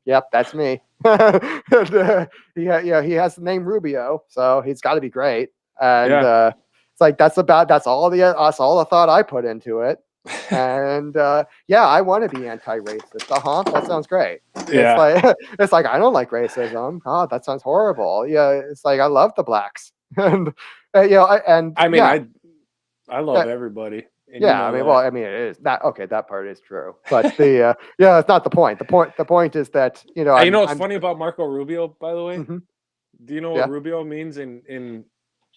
Yep, that's me. And, he has the name Rubio, so he's got to be great. And it's like that's all the thought I put into it. And I want to be anti-racist. That sounds great. It's like I don't like racism. God, that sounds horrible. It's like I love the blacks. And I love everybody. It is that okay. That part is true, but it's not the point. The point is that what's funny about Marco Rubio, by the way? Do you know what Rubio means in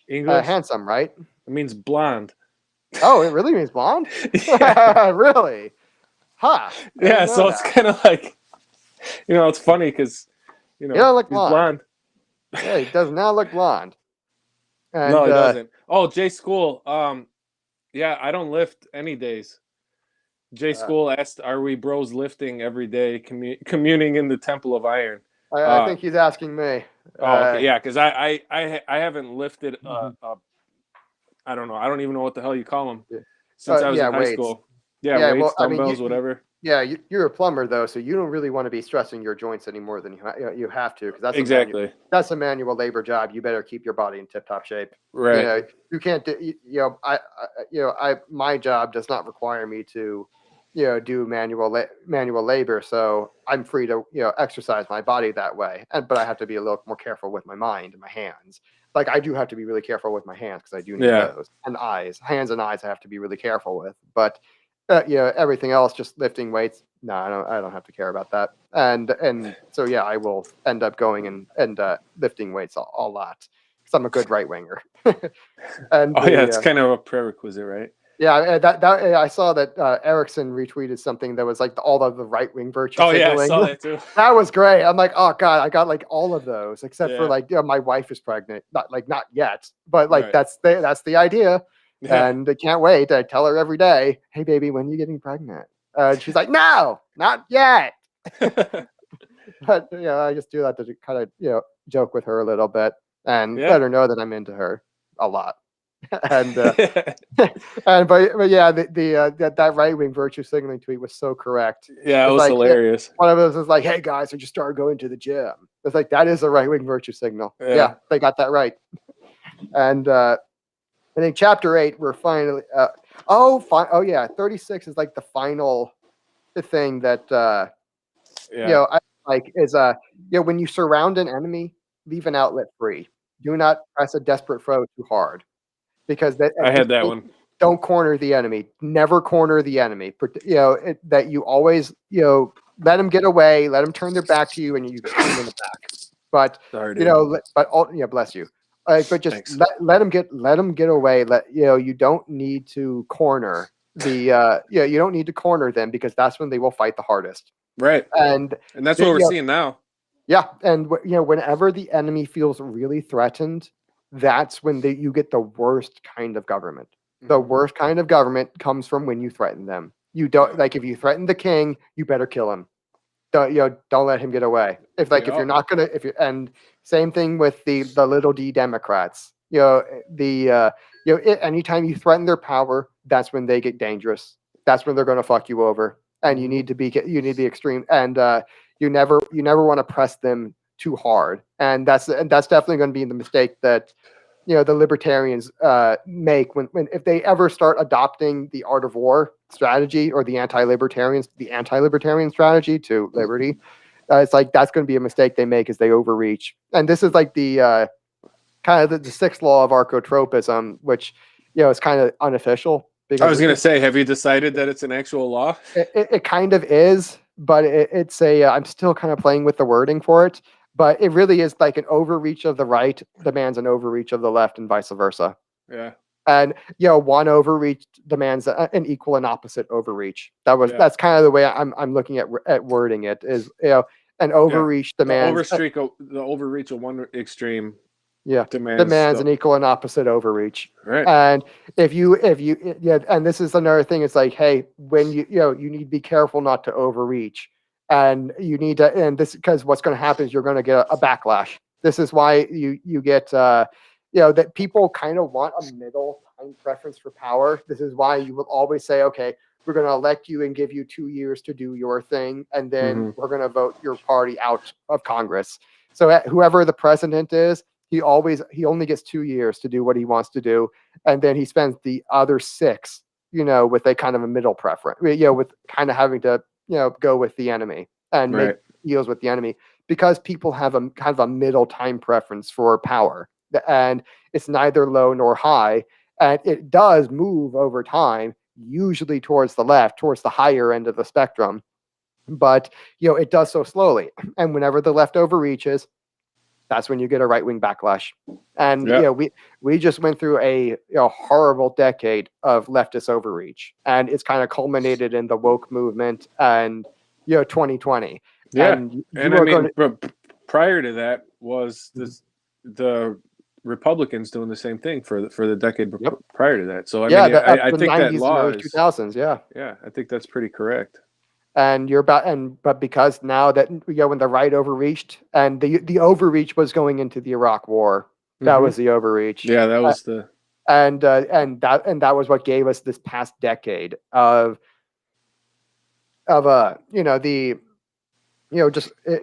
English? Handsome, right? It means blonde. Oh, it really means blonde? Really? Huh? Yeah. So it's kind of like, it's funny because he don't look blonde. Yeah, he does not look blonde. And, no, he doesn't. Oh, Jay School. I don't lift any days. Jay School asked, "Are we bros lifting every day, communing in the Temple of Iron?" I think he's asking me. Oh, okay, yeah, because I haven't lifted Mhm. I don't know. I don't even know what the hell you call them since I was Yeah, in high weights. school. Yeah, Yeah, weights, well, I mean, dumbbells, whatever. yeah, you're a plumber though, so you don't really want to be stressing your joints any more than you have to, because Exactly. that's a manual labor job. You better keep your body in tip-top shape. You Right. know, you can't do, my job does not require me to, do manual labor, so I'm free to, exercise my body that way. But I have to be a little more careful with my mind and my hands. Like I do have to be really careful with my hands because I do need Yeah. those, and hands and eyes I have to be really careful with. But everything else, just lifting weights, no, I don't have to care about that. And so yeah, I will end up going and lifting weights a lot because I'm a good right winger. And Oh yeah, it's kind of a prerequisite, right? yeah, I saw that Erickson retweeted something that was like all of the right wing virtue Oh yeah, I signaling. saw that too. That was great. I'm like, oh god, I got like all of those except for Yeah. like, my wife is pregnant. Not yet, but like Right. that's the idea, Yeah. and I can't wait. I tell her every day, hey baby, when are you getting pregnant? And she's like, no, not yet. But I just do that to kind of joke with her a little bit and Yeah. let her know that I'm into her a lot. And but yeah, that right wing virtue signaling tweet was so correct. Yeah, it It's was like hilarious. one of us is like, "Hey guys, I just started going to the gym." It's like that is a right wing virtue signal. Yeah. Yeah, they got that right. And I think chapter 8, we're finally. Oh yeah, 36 is like the final thing that Yeah. I like is when you surround an enemy, leave an outlet free. Do not press a desperate foe too hard because I had that one. don't corner the enemy. Never corner the enemy. That you always, let them get away, let them turn their back to you, and you shoot them in the back. But Sorry, dude. bless you. But just Thanks. let them get away. You don't need to corner you don't need to corner them because that's when they will fight the hardest. Right. And that's what we're seeing now. yeah, and whenever the enemy feels really threatened, that's when you get the worst kind of government. The worst kind of government comes from when you threaten them. You don't like if you threaten the king, you better kill him. Don't let him get away. If you're not gonna and same thing with the little d Democrats. Anytime you threaten their power, that's when they get dangerous. That's when they're going to fuck you over. And you need to be extreme. And you never want to press them too hard. And that's definitely going to be the mistake that the libertarians make when if they ever start adopting the art of war strategy or the anti-libertarian strategy to liberty. It's like that's going to be a mistake they make as they overreach. And this is like the kind of the sixth law of archotropism, which is kind of unofficial. I was gonna say, have you decided that it's an actual law? It kind of is, but it's I'm still kind of playing with the wording for it. But it really is like an overreach of the right demands an overreach of the left, and vice versa. Yeah. And one overreach demands an equal and opposite overreach. That's kind of the way I'm looking at wording it. Is an overreach demands the overreach of one extreme. Yeah, demands an equal and opposite overreach. Right. And if you and this is another thing. It's like, hey, when you need to be careful not to overreach, and you need to, and this because what's going to happen is you're going to get a backlash. This is why you get that people kind of want a middle time preference for power. This is why you will always say, okay, we're going to elect you and give you 2 years to do your thing, and then we're going to vote your party out of Congress. So whoever the president is, he only gets 2 years to do what he wants to do, and then he spends the other 6, with a kind of a middle preference, with kind of having to, go with the enemy and make deals with the enemy because people have a kind of a middle time preference for power, and it's neither low nor high, and it does move over time, usually towards the left, towards the higher end of the spectrum, but it does so slowly, and whenever the left overreaches, that's when you get a right-wing backlash. And we just went through a horrible decade of leftist overreach, and it's kind of culminated in the woke movement and 2020. Yeah, and I mean, but prior to that was the Republicans doing the same thing for the decade prior to that. So I mean, I think that law is 2000s. Yeah, I think that's pretty correct. And but because now that when the right overreached, and the overreach was going into the Iraq War, that was the overreach. Yeah, that was and that was what gave us this past decade of just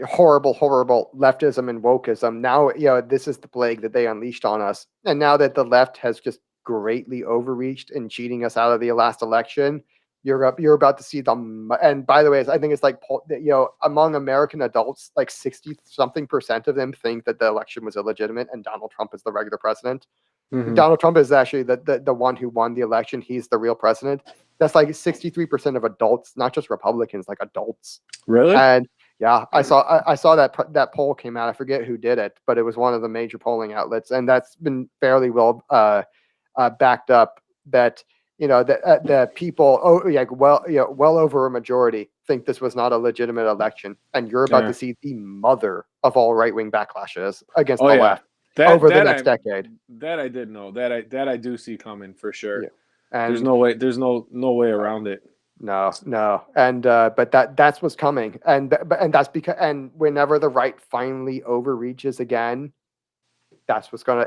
horrible leftism and wokeism. Now this is the plague that they unleashed on us, and now that the left has just greatly overreached in cheating us out of the last election, you're about to see them. And by the way, I think it's like among American adults, like 60-something% of them think that the election was illegitimate and Donald Trump is the regular president. Donald Trump is actually the one who won the election. He's the real president. That's like 63% of adults, not just Republicans, like adults. Really? And yeah, I saw that poll came out. I forget who did it, but it was one of the major polling outlets, and that's been fairly well backed up. That the people, well over a majority think this was not a legitimate election, and you're about to see the mother of all right-wing backlashes against the left over the next decade. That I did know. That I do see coming for sure. Yeah. And there's no way. There's no way around it. No, and but that's what's coming, and that's because, and whenever the right finally overreaches again, that's what's gonna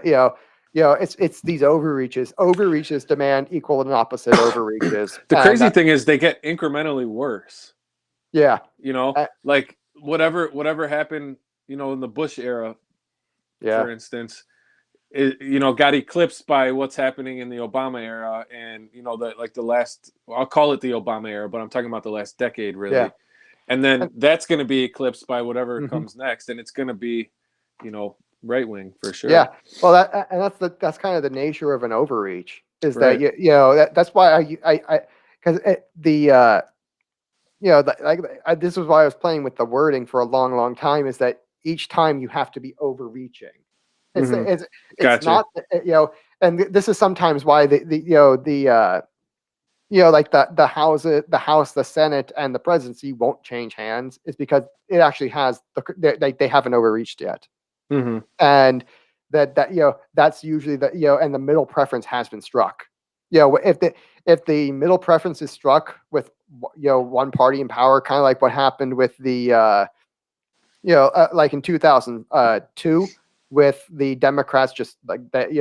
it's these overreaches. Overreaches demand equal and opposite overreaches. The crazy thing is they get incrementally worse. Yeah, like whatever happened, in the Bush era, for instance, got eclipsed by what's happening in the Obama era, and the last, I'll call it the Obama era, but I'm talking about the last decade, really. Yeah. And then that's going to be eclipsed by whatever comes next, and it's going to be, right wing for sure. Yeah, well, that's kind of the nature of an overreach, is that that's why because this is why I was playing with the wording for a long time, is that each time you have to be overreaching. It's gotcha. Not, and this is sometimes why the House, the Senate, and the presidency won't change hands, is because it actually has they haven't overreached yet. And that's usually and the middle preference has been struck. If the middle preference is struck with one party in power, kind of like what happened with the like in 2002 with the Democrats, just like that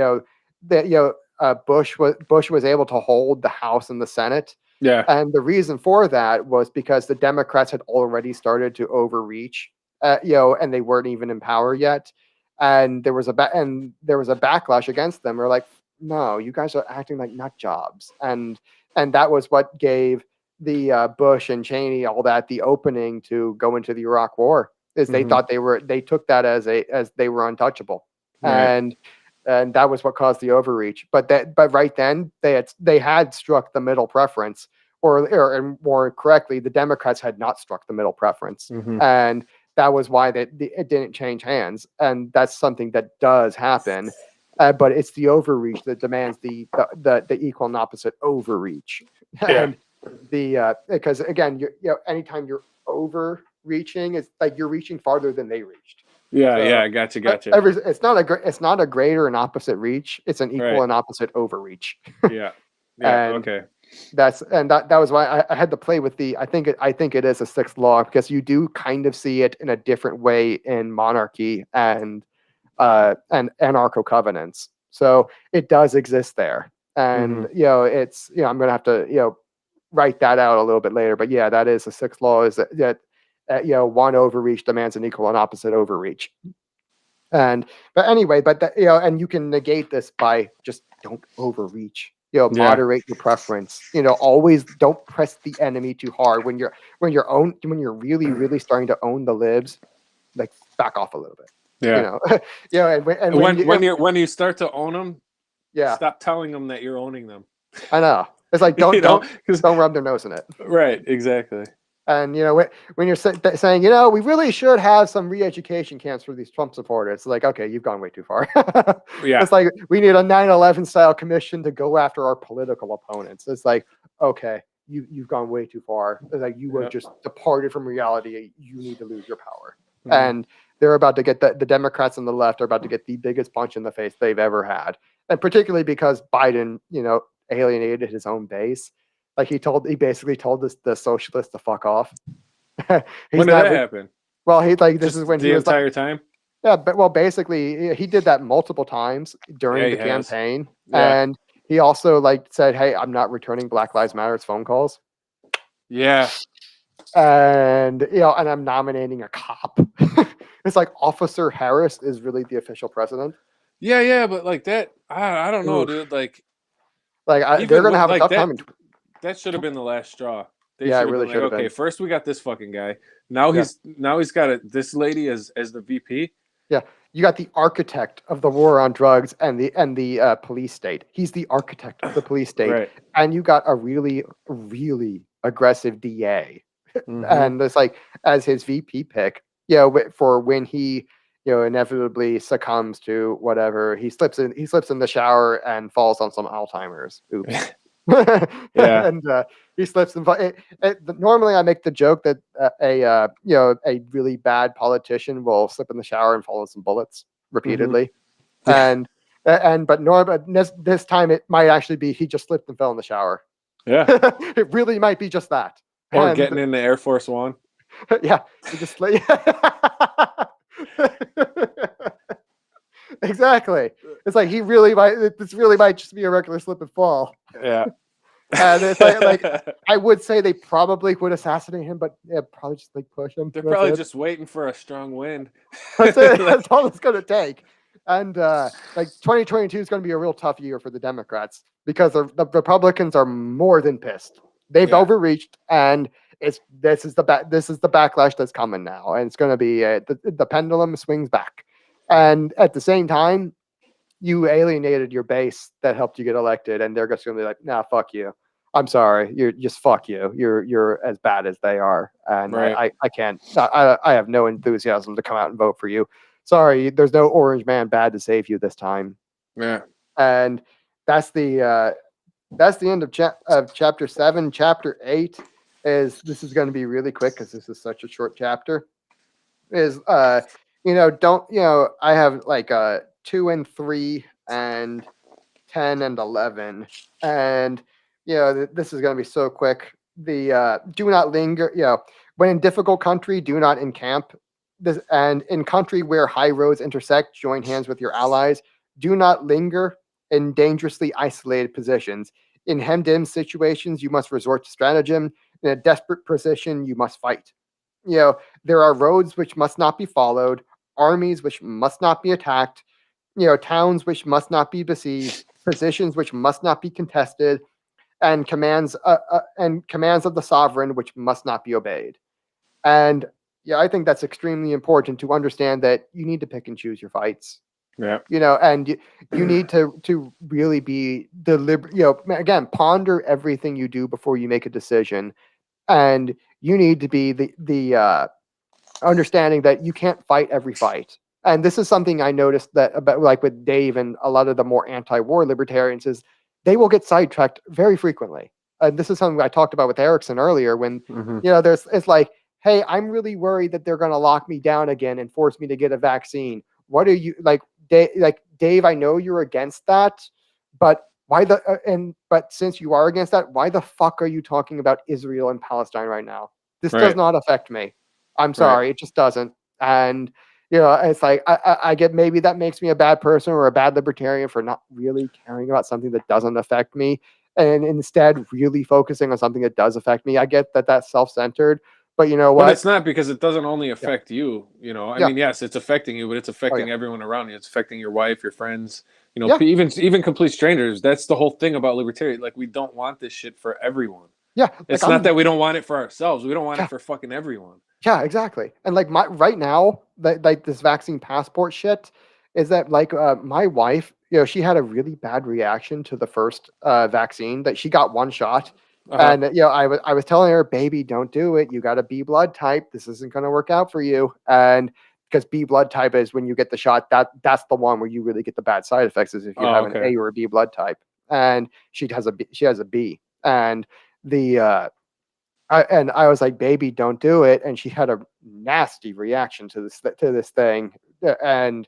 Bush was able to hold the House and the Senate. Yeah, and the reason for that was because the Democrats had already started to overreach, and they weren't even in power yet. And there was a backlash against them. We're like, no, you guys are acting like nut jobs. And that was what gave the Bush and Cheney all that the opening to go into the Iraq War, is they thought they took that as they were untouchable. Right. And that was what caused the overreach. But right then they had struck the middle preference, or more correctly, the Democrats had not struck the middle preference. And that was why it didn't change hands. And that's something that does happen. But it's the overreach that demands the equal and opposite overreach. Yeah. And because again, anytime you're overreaching, it's like you're reaching farther than they reached. Yeah, so, gotcha. It's not a greater and opposite reach. It's an equal and opposite overreach. Yeah. Okay. That was why I had to play with I think it is a sixth law, because you do kind of see it in a different way in monarchy and anarcho covenants. So it does exist there, and it's I'm gonna have to write that out a little bit later. But yeah, that is the sixth law, is that one overreach demands an equal and opposite overreach. But anyway, and you can negate this by just don't overreach. Moderate your preference. Always don't press the enemy too hard when you're really, really starting to own the libs. Like, back off a little bit. Yeah. And when you start to own them, stop telling them that you're owning them. I know. It's like don't rub their nose in it. Right. Exactly. And when you're saying we really should have some re-education camps for these Trump supporters, it's like, okay, you've gone way too far. Yeah, it's like we need a 9/11 style commission to go after our political opponents. It's like, okay, you've gone way too far. It's like you have just departed from reality. You need to lose your power. And they're about to get the Democrats and the left are about to get the biggest punch in the face they've ever had, and particularly because Biden alienated his own base. Like he basically told the socialists to fuck off. When did that happen? Well, this Just is when the he was entire time. yeah, but well, basically he did that multiple times during the campaign, and he also said, "Hey, I'm not returning Black Lives Matter's phone calls." Yeah. And and I'm nominating a cop. It's like Officer Harris is really the official president. Yeah, but like that, I don't know, dude. Like they're gonna have a tough time. That should have been the last straw. They Yeah, should it really have been like, okay, first we got this fucking guy. Now he's got this lady as the VP. Yeah, you got the architect of the war on drugs and the police state. He's the architect of the police state, Right. And you got a really, really aggressive DA, Mhm. and it's like as his VP pick. For when he inevitably succumbs to whatever, he slips in the shower and falls on some Alzheimer's. Oops. Yeah. And he slips and normally I make the joke that a really bad politician will slip in the shower and fall on some bullets repeatedly. Mhm. But this time it might actually be he just slipped and fell in the shower. Yeah. It really might be just that. Or getting in the Air Force One. Yeah, he just exactly. It's like this really might just be a regular slip and fall. Yeah. And it's like I would say they probably would assassinate him, but probably just push him. They're probably just waiting for a strong wind. That's it. That's all it's going to take. And 2022 is going to be a real tough year for the Democrats because the Republicans are more than pissed. They've overreached, and this is the backlash that's coming now, and it's going to be the pendulum swings back. And at the same time, you alienated your base that helped you get elected, and they're just going to be like, "Nah, fuck you. I'm sorry. You're just fuck you. You're as bad as they are, and I can't. I have no enthusiasm to come out and vote for you. Sorry, there's no orange man bad to save you this time." Yeah, and that's the end of chapter 7. Chapter 8 is going to be really quick because this is such a short chapter. I have 2 and 3 and 10 and 11, and this is going to be so quick. The do not linger. When in difficult country, do not encamp. And in country where high roads intersect, join hands with your allies. Do not linger in dangerously isolated positions. In hemmed-in situations, you must resort to stratagem. In a desperate position, you must fight. There are roads which must not be followed, armies which must not be attacked, towns which must not be besieged, positions which must not be contested, and commands of the sovereign which must not be obeyed. And I think that's extremely important to understand that you need to pick and choose your fights. Yeah. And you need to really be deliberate. Again, ponder everything you do before you make a decision, and you need to be the understanding that you can't fight every fight. And this is something I noticed that about with Dave and a lot of the more anti-war libertarians is they will get sidetracked very frequently. This is something I talked about with Erickson earlier when it's like, hey, I'm really worried that they're going to lock me down again and force me to get a vaccine. What are you Dave? I know you're against that, but why but since you are against that, why the fuck are you talking about Israel and Palestine right now? This does not affect me. I'm sorry, it just doesn't. And it's like I get maybe that makes me a bad person or a bad libertarian for not really caring about something that doesn't affect me, and instead really focusing on something that does affect me. I get that that's self-centered. But you know what? But it's not, because it doesn't only affect you. I mean, yes, it's affecting you, but it's affecting everyone around you. It's affecting your wife, your friends, even complete strangers. That's the whole thing about libertarian. Like, we don't want this shit for everyone. Yeah. It's not that we don't want it for ourselves. We don't want it for fucking everyone. Yeah, exactly. And right now, this vaccine passport shit is that my wife, she had a really bad reaction to the first vaccine that she got one shot. And I was telling her, baby, don't do it. You got a B blood type. This isn't going to work out for you. And because B blood type is when you get the shot, that's the one where you really get the bad side effects, is if you have an A or a B blood type. And she has a B. And I was like, baby, don't do it. And she had a nasty reaction to this thing. And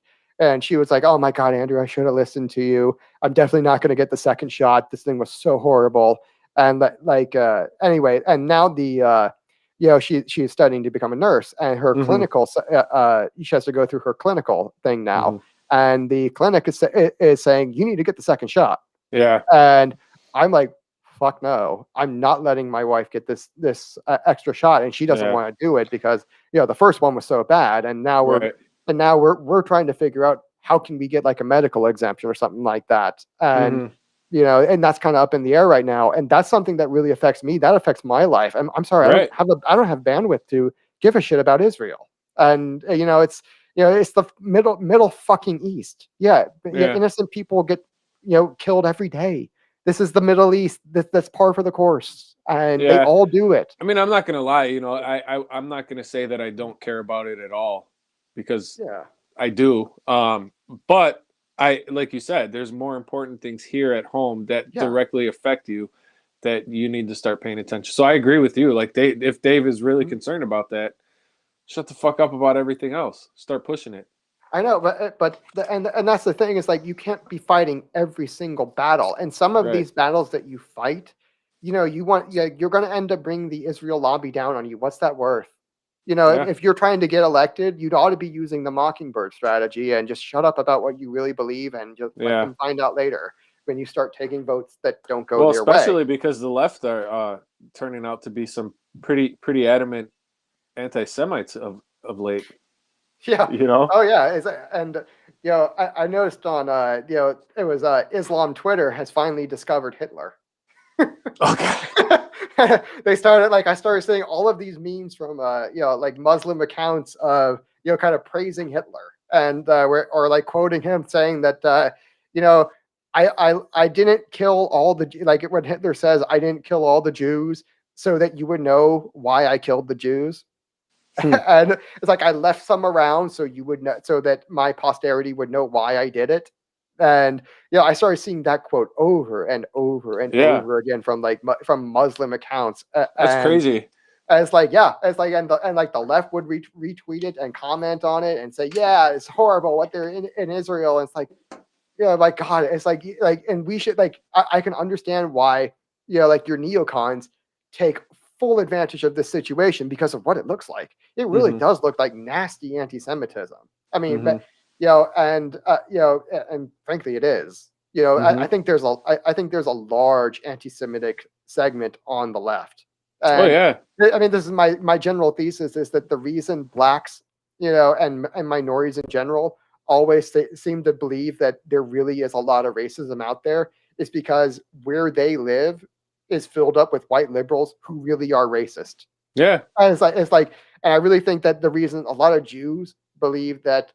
she was like, oh my God, Andrew, I should have listened to you. I'm definitely not going to get the second shot. This thing was so horrible. And anyway, and now she's studying to become a nurse, and her clinical she has to go through her clinical thing now, and the clinic is saying you need to get the second shot. Yeah. And I'm like, fuck no, I'm not letting my wife get this extra shot, and she doesn't want to do it because the first one was so bad, and now we're trying to figure out how can we get like a medical exemption or something like that, and and that's kind of up in the air right now, and that's something that really affects me. That affects my life. I'm sorry, I don't have bandwidth to give a shit about Israel, and it's the middle fucking East. Innocent people get killed every day. This is the Middle East. That's par for the course, and they all do it. I mean, I'm not gonna lie. I'm not gonna say that I don't care about it at all, because I do. But like you said, there's more important things here at home that directly affect you that you need to start paying attention. So I agree with you. Like, if Dave is really concerned about that, shut the fuck up about everything else. Start pushing it. I know, but that's the thing, is like, you can't be fighting every single battle, and some of these battles that you fight, you're going to end up bringing the Israel lobby down on you. What's that worth? If you're trying to get elected, you'd ought to be using the Mockingbird strategy and just shut up about what you really believe and just let them find out later when you start taking votes that don't go their way. Especially because the left are turning out to be some pretty adamant anti-Semites of late. Yeah. Oh yeah. And I noticed on it was Islam Twitter has finally discovered Hitler. Okay. I started seeing all of these memes from like Muslim accounts of kind of praising Hitler, and or like quoting him saying that I didn't kill all the, like when Hitler says I didn't kill all the Jews so that you would know why I killed the Jews. And it's like I left some around so you would know, so that my posterity would know why I did it. And I started seeing that quote over and over and over again from Muslim accounts. That's crazy. And it's like the left would retweet it and comment on it and say, yeah, it's horrible what they're in Israel. And it's like, like, God, it's like, and we should, like, I can understand why, like your neocons take full advantage of this situation because of what it looks like. It really does look like nasty anti-Semitism. I mean, but and frankly, it is. I think there's a large anti-Semitic segment on the left. And, I mean, this is my general thesis, is that the reason blacks, and minorities in general always seem to believe that there really is a lot of racism out there is because where they live is filled up with white liberals who really are racist. Yeah. And and I really think that the reason a lot of Jews believe that,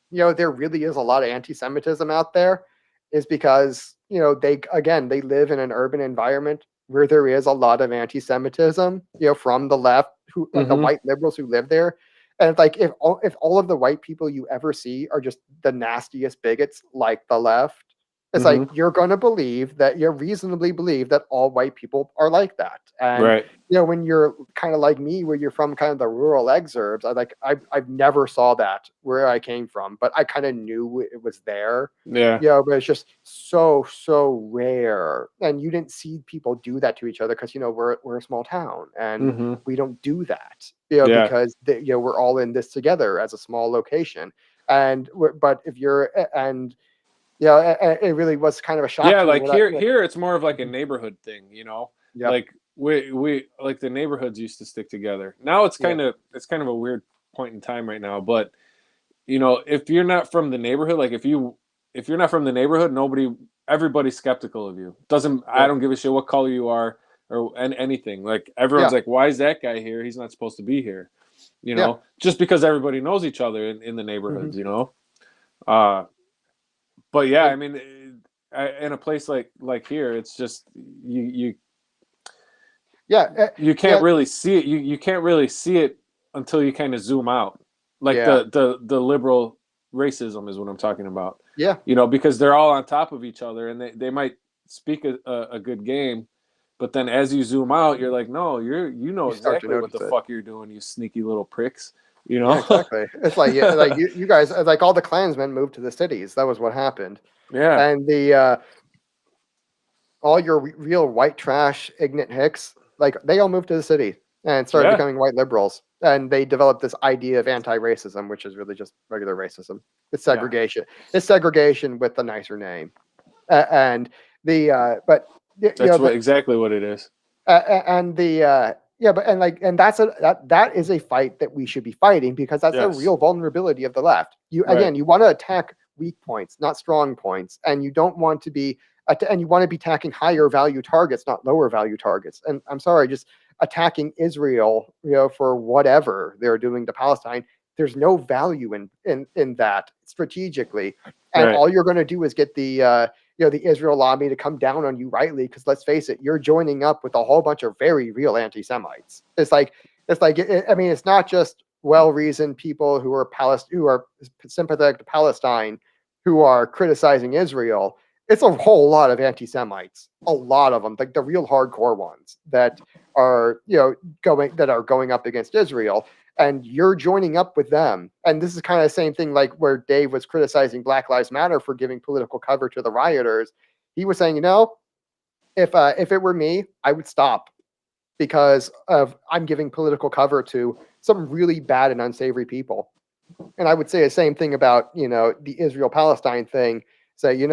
there really is a lot of anti-Semitism out there is because, they live in an urban environment where there is a lot of anti-Semitism, from the left, who the white liberals who live there. And it's like, if all of the white people you ever see are just the nastiest bigots like the left, it's like, you're going to reasonably believe that all white people are like that. And, when you're kind of like me, where you're from kind of the rural exurbs, I've never saw that where I came from, but I kind of knew it was there. Yeah. But it's just so rare. And you didn't see people do that to each other because, we're a small town and we don't do that, because we're all in this together as a small location. But if you're, and it really was kind of a shock. Yeah, like here it's more of like a neighborhood thing, Yep. Like we like the neighborhoods used to stick together. Now it's kind of a weird point in time right now, but if you're not from the neighborhood, like if you're not from the neighborhood, everybody's skeptical of you. I don't give a shit what color you are or anything. Like everyone's like, why is that guy here? He's not supposed to be here. Just because everybody knows each other in the neighborhoods, But yeah, I mean, in a place like here, it's just you can't really see it. You can't really see it until you kind of zoom out. Like the liberal racism is what I'm talking about. Yeah, because they're all on top of each other, and they might speak a good game, but then as you zoom out, you're like, no, you exactly what the fuck you're doing, you sneaky little pricks. Yeah, exactly. It's like you guys, like all the Klansmen moved to the cities. That was what happened. Yeah. And the all your real white trash, ignorant hicks, like they all moved to the city and started Yeah. becoming white liberals. And they developed this idea of anti-racism, which is really just regular racism. It's segregation. It's segregation with a nicer name. And the but you That's know, exactly what it is. and the yeah, but and that is a fight that we should be fighting, because that's a Yes. real vulnerability of the left. You Right. again, you want to attack weak points, not strong points, and you don't want to be and you want to be attacking higher value targets, not lower value targets. And I'm sorry, just attacking Israel, for whatever they're doing to Palestine, there's no value in that strategically, and Right. all you're going to do is get the the Israel lobby to come down on you, rightly, because let's face it, you're joining up with a whole bunch of very real anti-Semites. I mean, it's not just well-reasoned people who are sympathetic to Palestine who are criticizing Israel. It's a whole lot of anti-Semites, a lot of them, like the real hardcore ones that are going up against Israel. And you're joining up with them. And this is kind of the same thing, like where Dave was criticizing Black Lives Matter for giving political cover to the rioters. He was saying, if it were me, I would stop, because I'm giving political cover to some really bad and unsavory people. And I would say the same thing about, the Israel-Palestine thing. Say,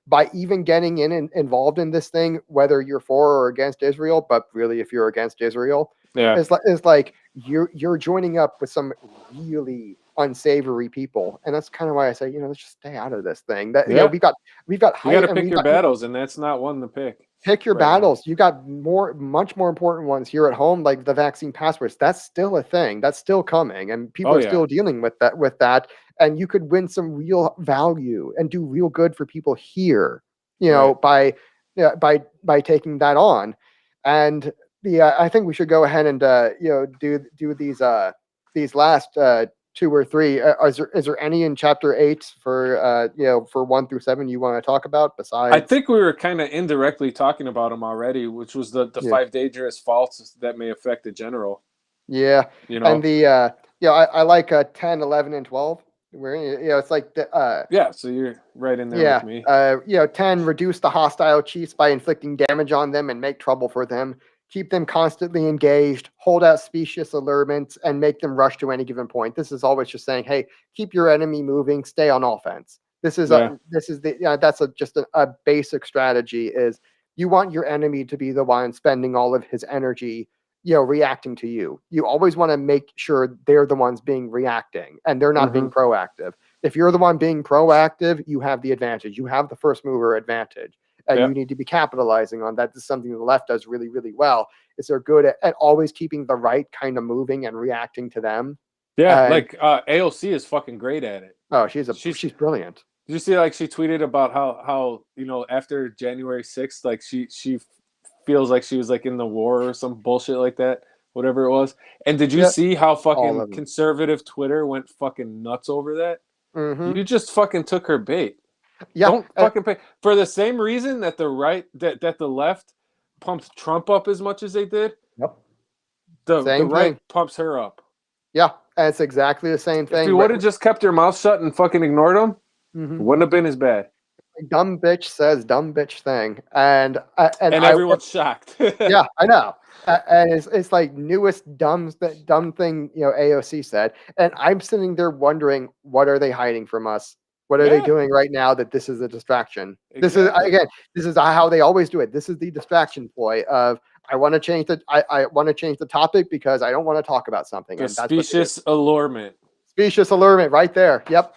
by even getting involved in this thing, whether you're for or against Israel, but really if you're against Israel, Yeah. it's like you're joining up with some really unsavory people, and that's kind of why I say, let's just stay out of this thing. That Yeah. we've got You got to pick your got, battles, and that's not one to pick. pick your right now. battles. You got much more important ones here at home, like the vaccine passports. That's still a thing. That's still coming, and people are still dealing with that. And you could win some real value and do real good for people here, by taking that on. And I think we should go ahead and do these last 2 or 3. Is there any in chapter 8 for for 1 through 7 you want to talk about besides? I think we were kind of indirectly talking about them already, which was the 5 dangerous faults that may affect the general. Yeah, and I like 10, 11, and 12. Where it's like the so you're right in there with me. 10, reduce the hostile chiefs by inflicting damage on them and make trouble for them. Keep them constantly engaged, hold out specious allurements, and make them rush to any given point. This is always just saying, hey, keep your enemy moving, stay on offense. That's just a basic strategy. Is you want your enemy to be the one spending all of his energy, reacting to you. You always want to make sure they're the ones reacting and they're not being proactive. If you're the one being proactive, you have the advantage. You have the first mover advantage. And you need to be capitalizing on that. This is something the left does really, really well. Is they're good at always keeping the right kind of moving and reacting to them. Yeah, like AOC is fucking great at it. Oh, she's brilliant. Did you see, like, she tweeted about how after January 6th, like she feels like she was like in the war or some bullshit like that, whatever it was. And did you see how fucking conservative Twitter went fucking nuts over that? Mm-hmm. You just fucking took her bait. Yeah, don't fucking pay for the same reason that the right that the left pumps Trump up as much as they did. Yep. The right pumps her up. Yeah, and it's exactly the same thing. If you would have just kept your mouth shut and fucking ignored them, it wouldn't have been as bad. Dumb bitch says dumb bitch thing, and everyone's shocked. Yeah, I know. And it's like newest dumb thing AOC said, and I'm sitting there wondering, what are they hiding from us? What are they doing right now that this is a distraction? Exactly. This is how they always do it. This is the distraction ploy of I want to change the topic because I don't want to talk about something. The specious allurement. Specious allurement, right there. Yep.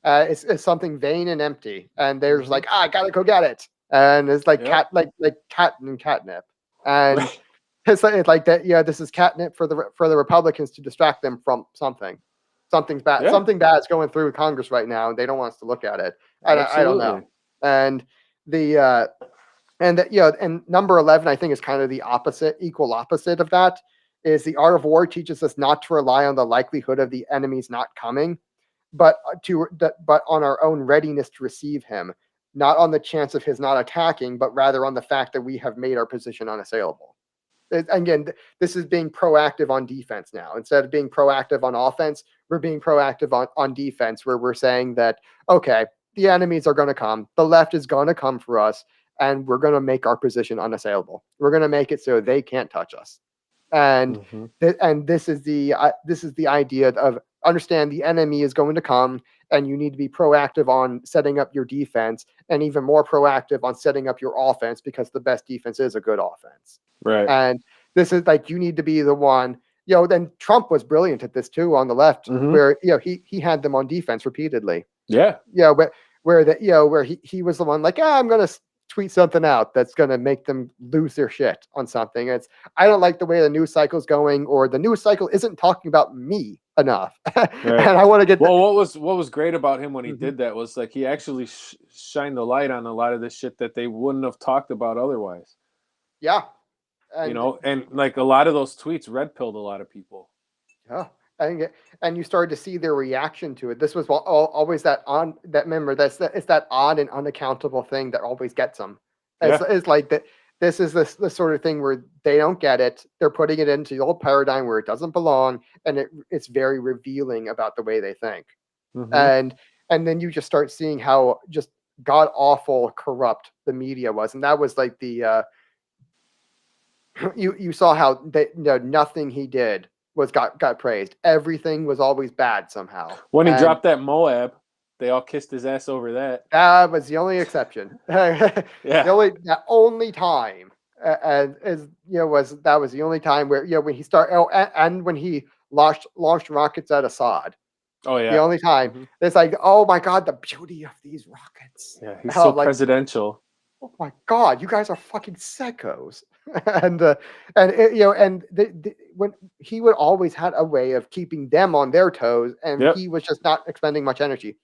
It's something vain and empty, and they're just like, I gotta go get it, and it's like cat and catnip, and it's like that. Yeah, this is catnip for the Republicans to distract them from something. Something's bad. Yeah. Something bad's going through Congress right now, and they don't want us to look at it. I don't know. And and number 11, I think, is kind of the equal opposite of that. Is the art of war teaches us not to rely on the likelihood of the enemy's not coming, but on our own readiness to receive him, not on the chance of his not attacking, but rather on the fact that we have made our position unassailable. Again, this is being proactive on defense now. Instead of being proactive on offense, we're being proactive on defense, where we're saying that, okay, the enemies are going to come. The left is going to come for us. and we're going to make our position unassailable. We're going to make it so they can't touch us. And this is the idea of understand the enemy is going to come, and you need to be proactive on setting up your defense, and even more proactive on setting up your offense, because the best defense is a good offense. Right. And this is like, you need to be the one. Then Trump was brilliant at this too on the left, where he had them on defense repeatedly. Yeah. Where he was the one like, I'm gonna tweet something out that's gonna make them lose their shit on something. I don't like the way the news cycle's going, or the news cycle isn't talking about me enough. Right. And I want to get what was great about him when he did that was like he actually shined the light on a lot of the shit that they wouldn't have talked about otherwise. Yeah. And like a lot of those tweets red pilled a lot of people. Yeah. And you started to see their reaction to it. This was always it's that odd and unaccountable thing that always gets them. It's like that. This is the sort of thing where they don't get it. They're putting it into the old paradigm where it doesn't belong, and it's very revealing about the way they think. And then you just start seeing how just god awful corrupt the media was, and that was like the you saw how nothing he did was got praised. Everything was always bad somehow. When he dropped that Moab, they all kissed his ass over that. That was the only exception. The only time, that was the only time where when he started. And when he launched rockets at Assad. Oh yeah. The only time it's like, oh my God, the beauty of these rockets. Yeah, he's so presidential. Oh my God, you guys are fucking sickos. When he would always had a way of keeping them on their toes, and he was just not expending much energy.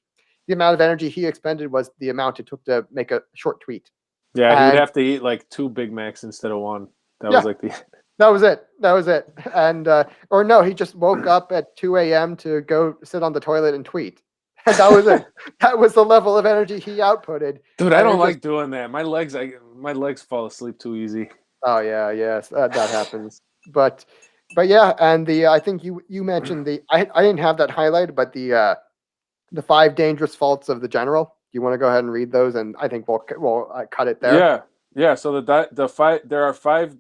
The amount of energy he expended was the amount it took to make a short tweet. Yeah, he'd have to eat like 2 Big Macs instead of 1. That was like that was it. And or no, he just woke up at 2 a.m. to go sit on the toilet and tweet. And that was it. That was the level of energy he outputted. Dude, I don't like doing that. My legs fall asleep too easy. Oh yeah, yes, that happens. But yeah, and I think you mentioned I didn't have that highlighted, but the 5 dangerous faults of the general. Do you want to go ahead and read those? And I think we'll cut it there. Yeah. So there are 5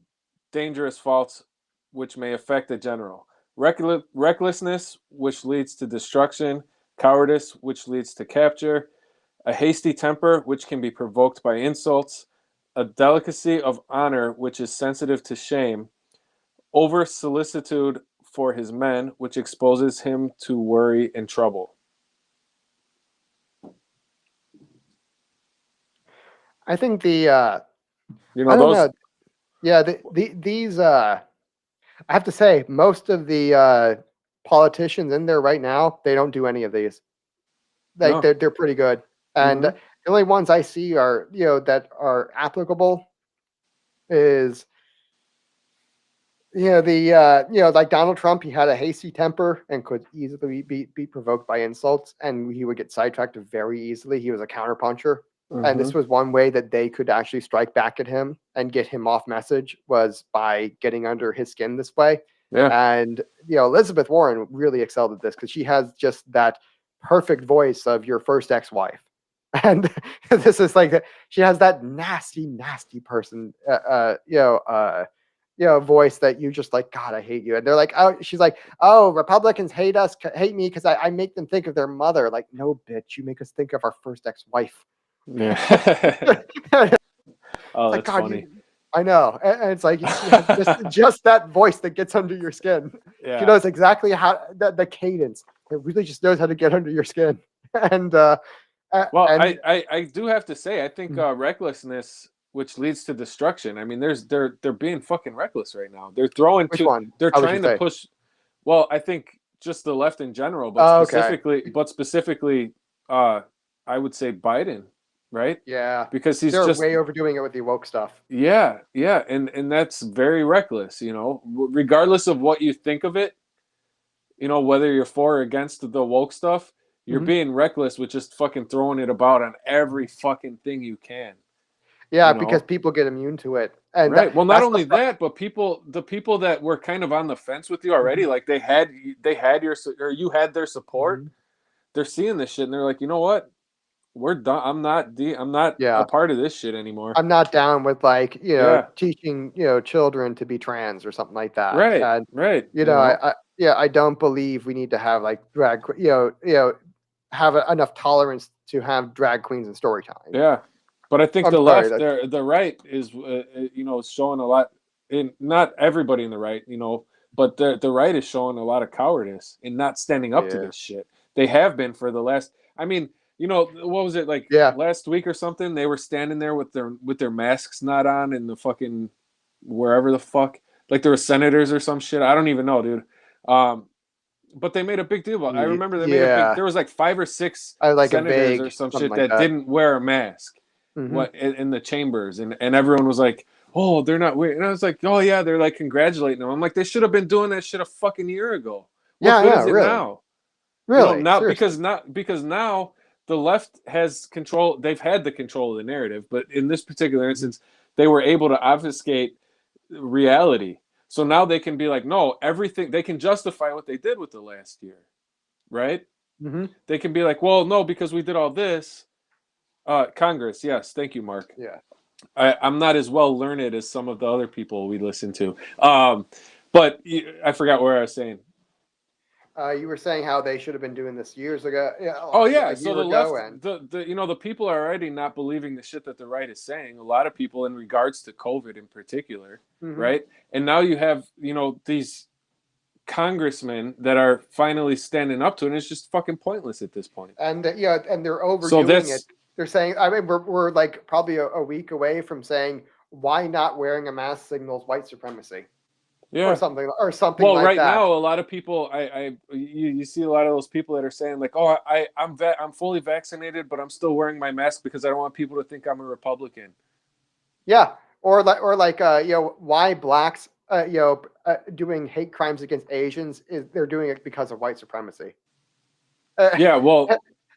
dangerous faults which may affect a general: recklessness, which leads to destruction; cowardice, which leads to capture; a hasty temper, which can be provoked by insults; a delicacy of honor, which is sensitive to shame; over solicitude for his men, which exposes him to worry and trouble. I think these. I have to say, most of the politicians in there right now, they don't do any of these. They're pretty good, and the only ones I see are that are applicable is like Donald Trump. He had a hasty temper and could easily be provoked by insults, and he would get sidetracked very easily. He was a counterpuncher. And this was one way that they could actually strike back at him and get him off message, was by getting under his skin this way. Yeah. And Elizabeth Warren really excelled at this, because she has just that perfect voice of your first ex-wife. And this is like she has that nasty person, voice that you just like, God, I hate you. And they're like, oh, she's like, oh, Republicans hate me because I make them think of their mother. Like, no, bitch, you make us think of our first ex-wife. Yeah. Oh, that's funny. I know, and it's like just that voice that gets under your skin. Yeah. She knows exactly how the cadence. It really just knows how to get under your skin. And I do have to say, I think recklessness, which leads to destruction. I mean, they're being fucking reckless right now. They're throwing. Which one? They're trying to push. Well, I think just the left in general, but specifically, I would say Biden. Right? Yeah. Because they're just way overdoing it with the woke stuff. Yeah. And that's very reckless, regardless of what you think of it, whether you're for or against the woke stuff, you're being reckless with just fucking throwing it about on every fucking thing you can. Yeah, because people get immune to it. And right. Well, not only that, but the people that were kind of on the fence with you already, like you had their support. They're seeing this shit and they're like, you know what? we're done. I'm not Yeah. a part of this shit anymore. I'm not down with like, Yeah. teaching, children to be trans or something like that. Right. And Right. I don't believe we need to have like have enough tolerance to have drag queens in story time. Yeah. But I think I'm the sorry. left, the right is, showing a lot. In not everybody in the right, but the right is showing a lot of cowardice in not standing up to Yeah. this shit. They have been for the last. I mean, what was it like Yeah. last week or something? They were standing there with their masks not on in the fucking wherever the fuck. Like there were senators or some shit. I don't even know, dude. But they made a big deal about. I remember they made a big. Yeah. There was like 5 or 6 I like a senators vague or some something shit like that that. didn't wear a mask. Mhm. In the chambers, and everyone was like, "Oh, they're not weird." And I was like, "Oh yeah, they're like congratulating them." I'm like, they should have been doing that shit a fucking year ago. What Yeah, good yeah, is it really. now? Really, Now seriously. because now the left has control. They've had the control of the narrative, but in this particular instance, they were able to obfuscate reality. So now they can be like, no, everything. They can justify what they did with the last year, right? Mm-hmm. They can be like, well, no, because we did all this. Congress, yes, thank you, Mark. Yeah. I'm not as well learned as some of the other people we listen to. But I forgot where I was saying. You were saying how they should have been doing this years ago. Yeah, Oh yeah, a so year the ago, left, and the people are already not believing the shit that the right is saying. A lot of people in regards to COVID in particular, mm-hmm. right? And now you have these congressmen that are finally standing up to it. And it's just fucking pointless at this point. And and they're overdoing it. They're saying, I mean, we're like probably a week away from saying why not wearing a mask signals white supremacy, Yeah. or something Well, like right that. now, a lot of people, you see a lot of those people that are saying like, "Oh, I'm fully vaccinated, but I'm still wearing my mask because I don't want people to think I'm a Republican." Yeah, or like why blacks doing hate crimes against Asians is they're doing it because of white supremacy. Yeah, well,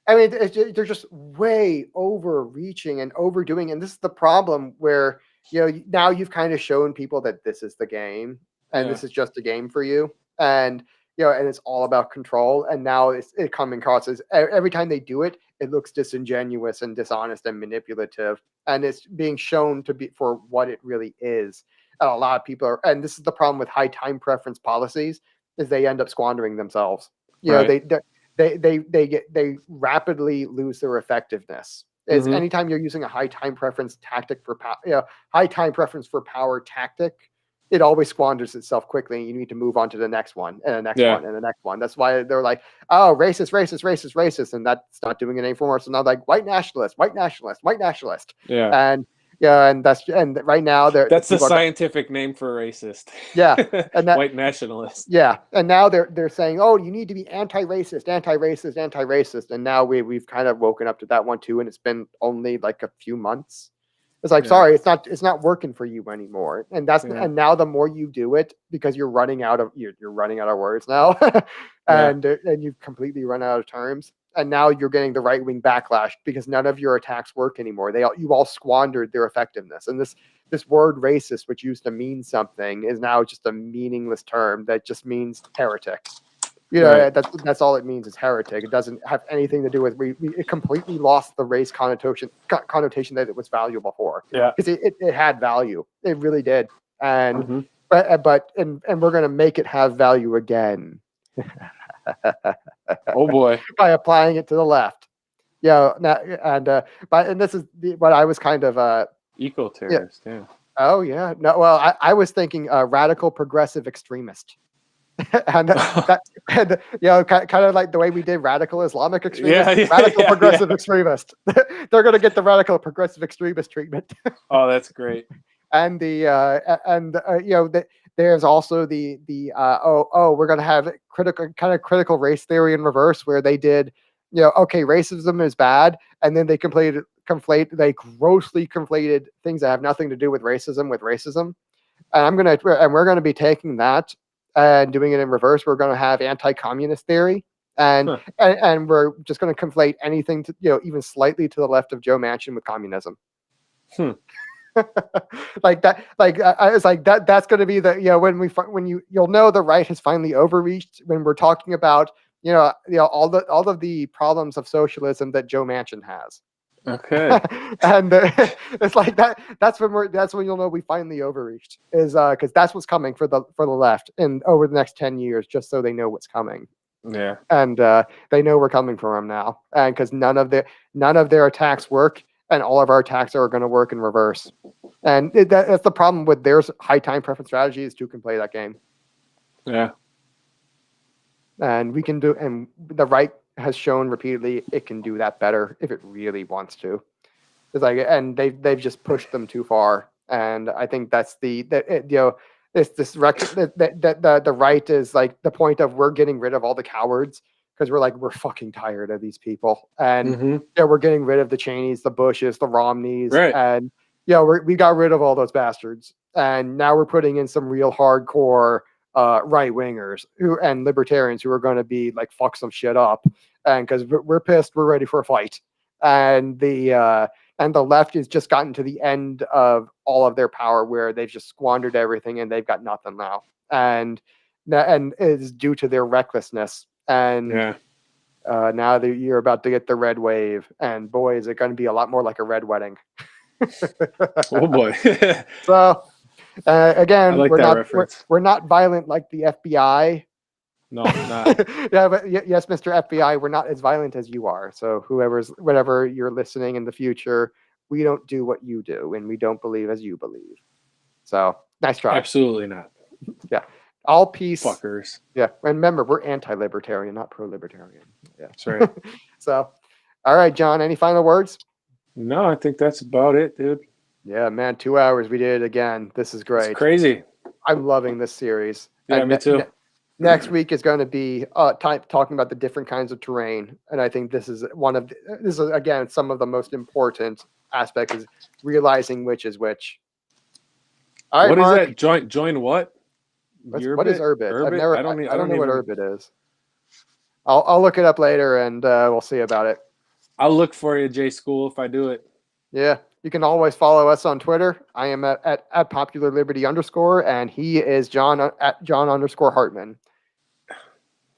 I mean, they're just way overreaching and overdoing, and this is the problem where now you've kind of shown people that this is the game, and yeah, this is just a game for you, and and it's all about control. And now it coming across as every time they do it, it looks disingenuous and dishonest and manipulative, and it's being shown to be for what it really is. And a lot of people are, and this is the problem with high time preference policies, is they end up squandering themselves. right. They rapidly lose their effectiveness. Is Mm-hmm. anytime you're using a high time preference tactic for power, high time preference for power tactic, it always squanders itself quickly, and you need to move on to the next one and the next Yeah. one and the next one. That's why they're like, oh, racist, racist, racist, racist, and that's not doing it anymore. So now like white nationalist, white nationalist, white nationalist, Yeah. and and right now That's the scientific name for racist. Yeah, and that white nationalist. Yeah, and now they're saying, oh, you need to be anti-racist, anti-racist, anti-racist, and now we've kind of woken up to that one too, and it's been only like a few months. It's like, sorry, it's not working for you anymore, and and now the more you do it, because you're running out of words now, and you've completely run out of terms, and now you're getting the right wing backlash because none of your attacks work anymore. You all squandered their effectiveness, and this word racist, which used to mean something, is now just a meaningless term that just means heretic. That's all it means is heretic. It doesn't have anything to do with it completely lost the race connotation that it was valuable for. Yeah, because it had value. It really did. And mm-hmm. but we're gonna make it have value again. Oh boy, by applying it to the left. And this is what I was kind of eco-terrorist. Yeah. Oh yeah. No, well, I was thinking radical progressive extremist. and kind of like the way we did radical Islamic extremist, radical progressive extremist. They're going to get the radical progressive extremist treatment. Oh, that's great. And there's also the we're going to have critical race theory in reverse, where they did okay, racism is bad, and then they they grossly conflated things that have nothing to do with racism. And we're going to be taking that and doing it in reverse. We're going to have anti-communist theory, and we're just going to conflate anything to even slightly to the left of Joe Manchin with communism. Like that. Like I was like that. That's going to be the when you'll know the right has finally overreached when we're talking about all of the problems of socialism that Joe Manchin has. Okay. And it's like that. That's when you'll know we finally overreached. Is because that's what's coming for the left and over the next 10 years, just so they know what's coming. Yeah. And they know we're coming for them now, and because none of their attacks work, and all of our attacks are going to work in reverse. And that's the problem with their high time preference strategy is who can play that game. Yeah. And we can do, and the right has shown repeatedly it can do that better if it really wants to. It's like, and they've just pushed them too far. And I think that's the right is like the point of we're getting rid of all the cowards because we're fucking tired of these people. And we're getting rid of the Cheneys, the Bushes, the Romneys, right. And we got rid of all those bastards. And now we're putting in some real hardcore right wingers and libertarians who are going to be like fuck some shit up, and because we're pissed, we're ready for a fight. And the left has just gotten to the end of all of their power, where they've just squandered everything and they've got nothing now, and it is due to their recklessness. And now you're about to get the red wave, and boy, is it going to be a lot more like a red wedding. Oh boy. So. Again, like we're not violent like the FBI. No, not. Yeah, but yes, Mr. FBI, we're not as violent as you are. So whatever you're listening in the future, we don't do what you do, and we don't believe as you believe. So nice try. Absolutely not. Yeah, all peace. Fuckers. Yeah, and remember, we're anti-libertarian, not pro-libertarian. Yeah, that's right. So, all right, John, any final words? No, I think that's about it, dude. Yeah, man, 2 hours. We did it again. This is great. It's crazy. I'm loving this series. Yeah, and me too. Next week is going to be talking about the different kinds of terrain, and I think this is again some of the most important aspects is realizing which is which. All right, what Mark, is that? Join what? What is Urbit? Urbit? I don't know what Urbit is. I'll look it up later, and we'll see about it. I'll look for you, J School, if I do it. Yeah, you can always follow us on Twitter. I am at Popular Liberty _, and he is John at Jon _Hartmann.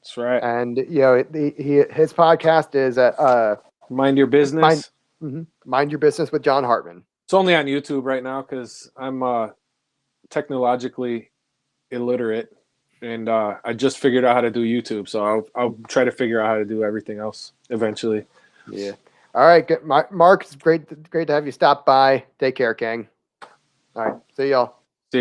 That's right. And his podcast is at Mind Your Business. Mind Your Business with Jon Hartmann. It's only on YouTube right now because I'm technologically illiterate, and I just figured out how to do YouTube. So I'll try to figure out how to do everything else eventually. Yeah. All right, good. Mark, it's great to have you stop by. Take care, gang. All right, see y'all.